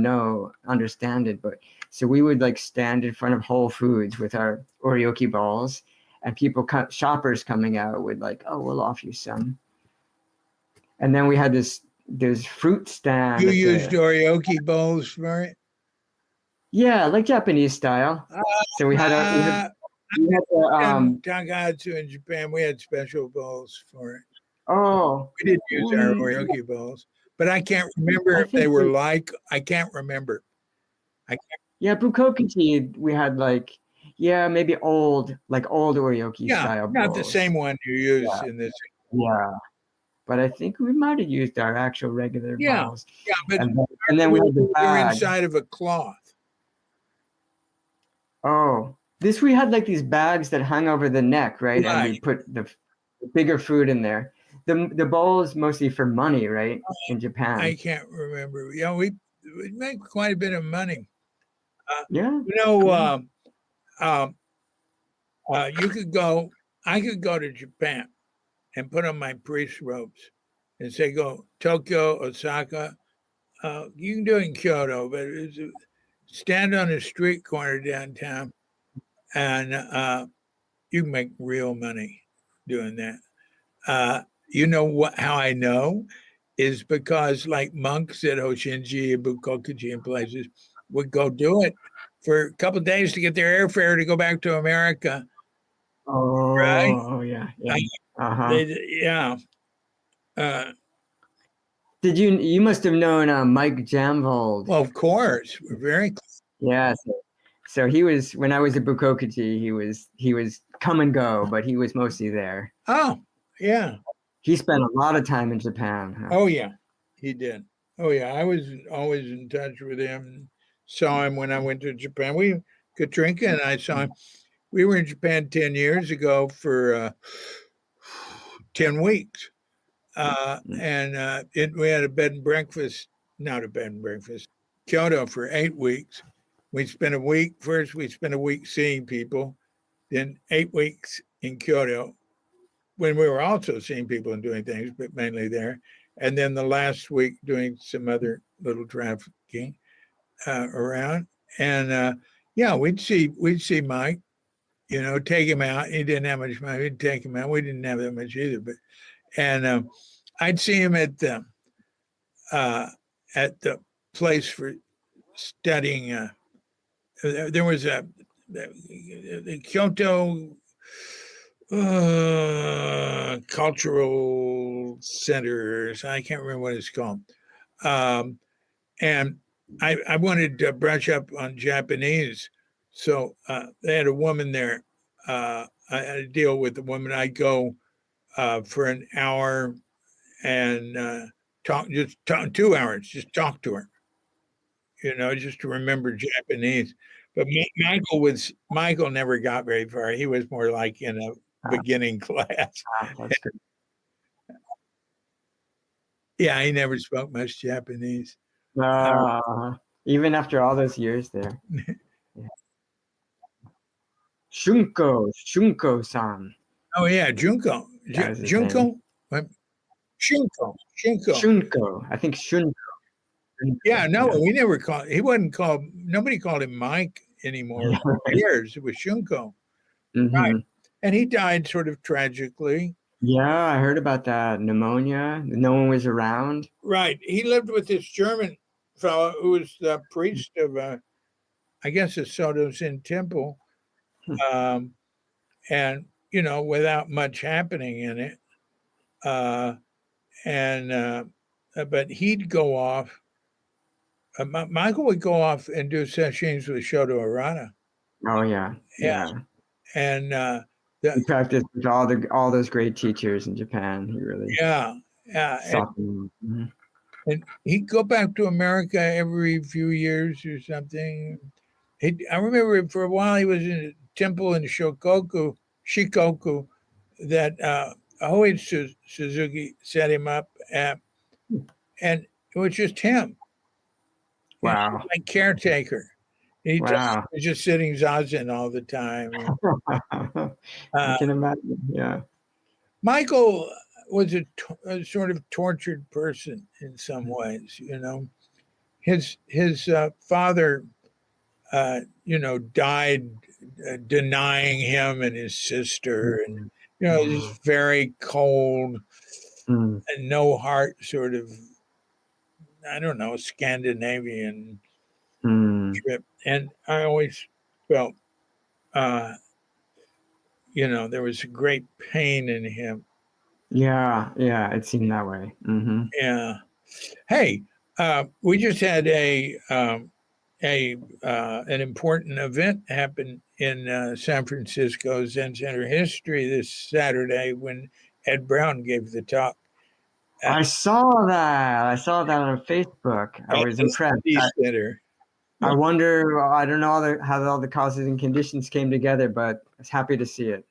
understand it, but so we would like stand in front of Whole Foods with our oryoki balls, and shoppers coming out would like, oh, we'll offer you some. And then we had this fruit stand. You used oryoki bowls for it? Yeah, like Japanese style. So we had Tagatsu in Japan. We had special bowls for it. Oh, we did use our oryoki bowls, but I can't remember if they were like. I can't remember. Yeah, bukokuchi, we had like, yeah, maybe old oryoki Yeah, style not the bowls. same one you use Yeah, in this. yeah. But I think we might have used our actual regular Yeah, bowls. yeah, but And then we had the they're bag. inside of a cloth. Oh, this we had like these bags that hung over the neck, right? And we Right. put the bigger food in there. The bowl is mostly for money, right? In I Japan. can't remember. Yeah, we make quite a bit of money. Uh, Yeah, you know, yeah. um, you could go. I could go to Japan and put on my priest robes and say, "Go Tokyo, Osaka." You can do it in Kyoto, but stand on a street corner downtown, and you can make real money doing that. You know what? How I know is because like monks at Hoshinji and Bukokuji and places would go do it for a couple of days to get their airfare to go back to America. Right? Oh, yeah, yeah. I, Uh-huh. yeah. Uh, You must have known Mike Jamvold. well, of course, we're very. Yeah, so he was when I was at Bukokuji, he was come and go, but he was mostly there. Oh, yeah. He spent a lot of time in Japan. Huh? Oh, yeah. He did. Oh, yeah. I was always in touch with him. Saw him when I went to Japan. Katrinka and I saw him. We were in Japan 10 years ago for 10 weeks. And we had a bed and breakfast, not a bed and breakfast, Kyoto for 8 weeks. We spent a week, first we spent a week seeing people, then 8 weeks in Kyoto when we were also seeing people and doing things, but mainly there. And then the last week doing some other little trafficking around. And yeah, we'd see Mike, take him out. He didn't have much money. We'd take him out. We didn't have that much either, but I'd see him at the place for studying. There was the Kyoto cultural centers. I can't remember what it's called. And I wanted to brush up on Japanese. So they had a woman there. I had to deal with the woman. I go for an hour and just talk 2 hours, just talk to her, just to remember Japanese. But Michael never got very far. He was more like in a beginning class. That's good. Yeah, he never spoke much Japanese. Even after all those years there. Yeah. Shunko-san. Oh yeah, Junko. Junko? Shunko. Shunko. I think Shunko. Yeah, no, we never called. He wasn't called. Nobody called him Mike anymore for years. It was Shunko, right? And he died sort of tragically. Yeah, I heard about that. Pneumonia. No one was around. Right. He lived with this German fellow who was the priest of, I guess, a Soto Zen temple, and without much happening in it. But he'd go off. Michael would go off and do sessions with Shoto Arata. Oh yeah. And he practiced with all those great teachers in Japan. He really and he'd go back to America every few years or something. I remember for a while he was in a temple in Shikoku, that Hoichi Suzuki set him up at, and it was just him. Wow. Like caretaker. He was just sitting zazen all the time. I can imagine. Yeah. Michael was a sort of tortured person in some ways. His father, died denying him and his sister, and just very cold and no heart, sort of, I don't know, Scandinavian trip. And I always felt, there was great pain in him. Yeah, it seemed that way. Yeah. Hey, we just had a an important event happened in San Francisco Zen Center history this Saturday when Ed Brown gave the talk. I saw that. I saw that on Facebook. I At was the impressed. Center. I wonder. I don't know how all the causes and conditions came together, but I was happy to see it.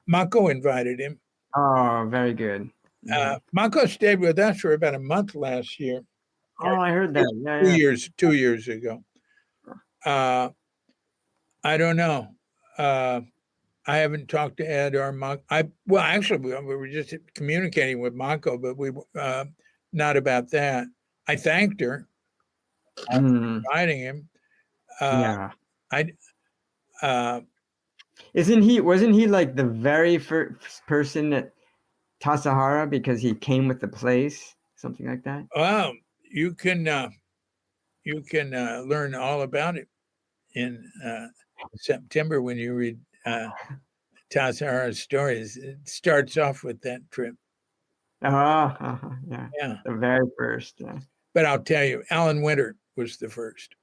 Mako invited him. Oh, very good. Mako stayed with us for about a month last year. Oh, I heard that. Yeah, 2 years ago. I don't know. I haven't talked to Ed or Mako. Actually, we were just communicating with Mako, but we not about that. I thanked her for inviting him. Yeah. Wasn't he like the very first person at Tassajara because he came with the place, something like that? Well, you can learn all about it in September when you read Tassajara's stories. It starts off with that trip. Yeah. The very first. But I'll tell you, Alan Winter was the first.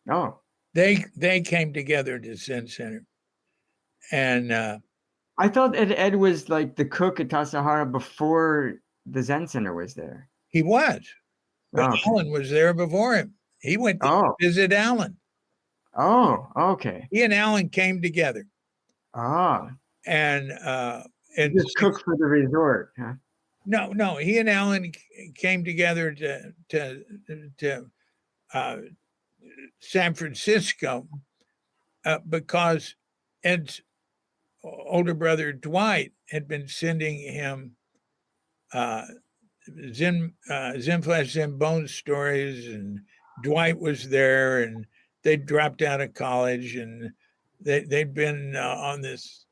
Oh. They came together to Zen Center. And I thought Ed was like the cook at Tassajara before the Zen Center was there. He was. But okay. Alan was there before him. He went to visit Alan. Oh, okay. He and Alan came together. And just cook for the resort, huh? No. He and Alan came together to San Francisco because Ed's older brother Dwight had been sending him Zen Flesh, Zen Bones stories, and Dwight was there, and they dropped out of college, and they'd been on this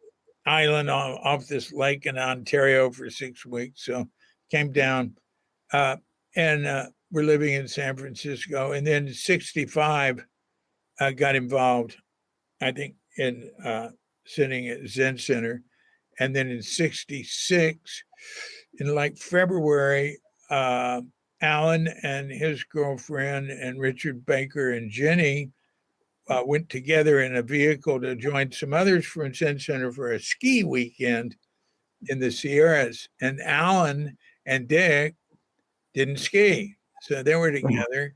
island off this lake in Ontario for 6 weeks. So came down and we're living in San Francisco. And then in 65, got involved, I think, in sitting at Zen Center. And then in 66, in like February, Alan and his girlfriend and Richard Baker and Jenny went together in a vehicle to join some others from Zen Center for a ski weekend in the Sierras. And Alan and Dick didn't ski. So they were together.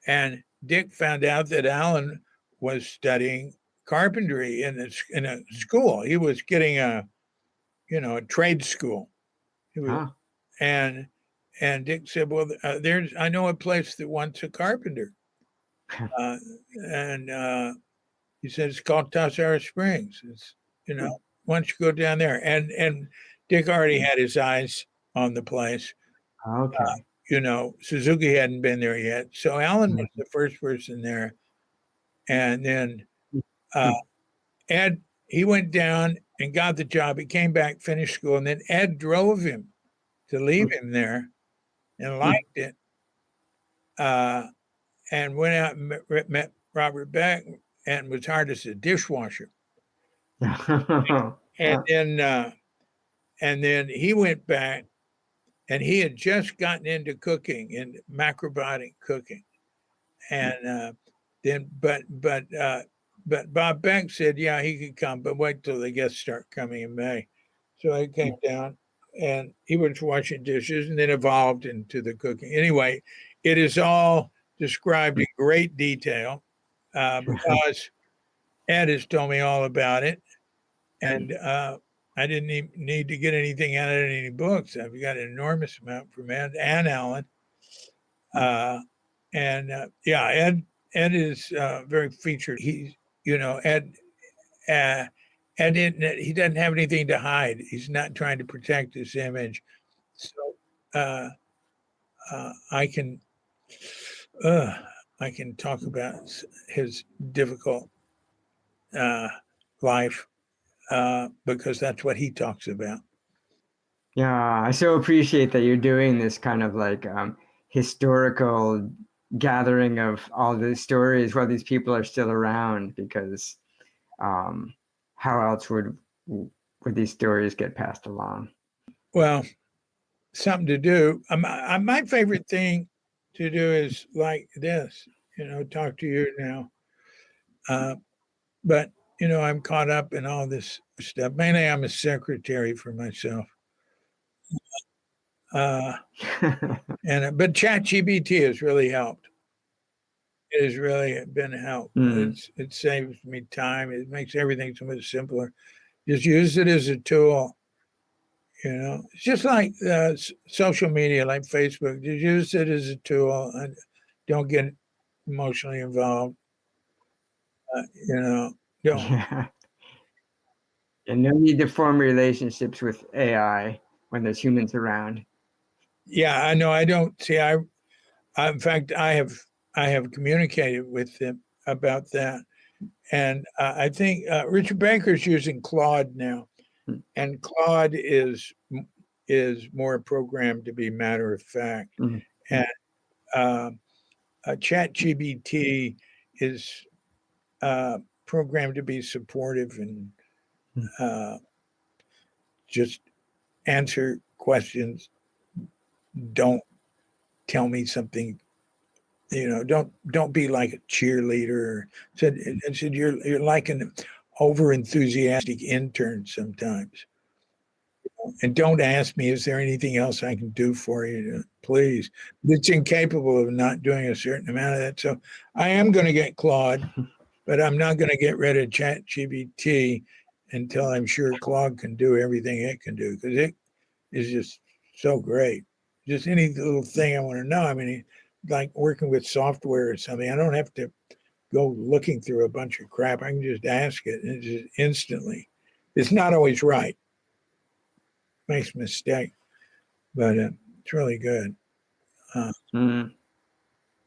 And Dick found out that Alan was studying carpentry in a school. He was getting a trade school. He was, and Dick said, "Well, I know a place that wants a carpenter." And he said, "It's called Tassajara Springs. It's, why don't you go down there?" And Dick already had his eyes on the place. Okay. Suzuki hadn't been there yet. So Alan was the first person there. And then Ed, he went down and got the job. He came back, finished school, and then Ed drove him to leave him there and liked it. And went out and met Robert Beck and was hired as a dishwasher. And then he went back, and he had just gotten into cooking and macrobiotic cooking. And then but Bob Beck said, yeah, he could come, but wait till the guests start coming in May. So he came down, and he was washing dishes, and then evolved into the cooking. Anyway, it is all described in great detail because Ed has told me all about it, and I didn't even need to get anything out of any books. I've got an enormous amount from Ed and Alan. Ed is very featured. He's, Ed he doesn't have anything to hide. He's not trying to protect his image. So I can talk about his difficult life because that's what he talks about. Yeah, I so appreciate that you're doing this kind of like historical gathering of all these stories while these people are still around, because how else would these stories get passed along? Well, something to do. My favorite thing to do is like this. talk to you now. But, I'm caught up in all this stuff. Mainly, I'm a secretary for myself. But ChatGPT has really helped. It has really been a help. It saves me time. It makes everything so much simpler. Just use it as a tool. It's just like social media, like Facebook. Just use it as a tool and don't get emotionally involved. Don't. Yeah. And no need to form relationships with AI when there's humans around. Yeah, I know. I don't see. In fact, I have communicated with them about that, and I think Richard Baker's using Claude now, and Claude is more programmed to be matter of fact, and ChatGPT is programmed to be supportive and just answer questions. Don't tell me something. Don't be like a cheerleader. Said you're like an over enthusiastic intern sometimes. And don't ask me, is there anything else I can do for you? Please. It's incapable of not doing a certain amount of that. So I am going to get Claude, but I'm not going to get rid of ChatGPT until I'm sure Claude can do everything it can do, because it is just so great. Just any little thing I want to know. I mean, like working with software or something, I don't have to go looking through a bunch of crap. I can just ask it, and it's just instantly. It's not always right. Makes a mistake, but it's really good.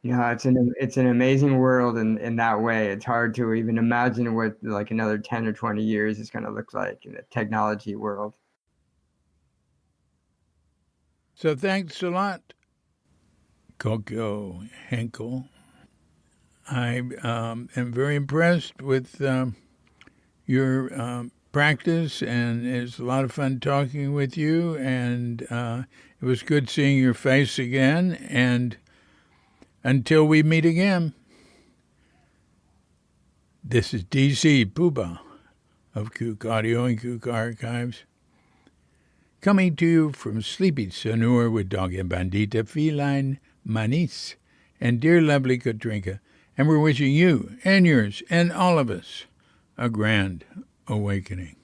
Yeah, it's an amazing world in that way. It's hard to even imagine what like another 10 or 20 years is going to look like in the technology world. So thanks a lot, Kokyo Henkle. I am very impressed with your practice, and it's a lot of fun talking with you, and it was good seeing your face again, and until we meet again, this is DC Puba of Kook Audio and Kook Archives, coming to you from Sleepy Sonor with Dog and Bandita Feline Manis and dear lovely Katrinka, and we're wishing you and yours and all of us a grand awakening.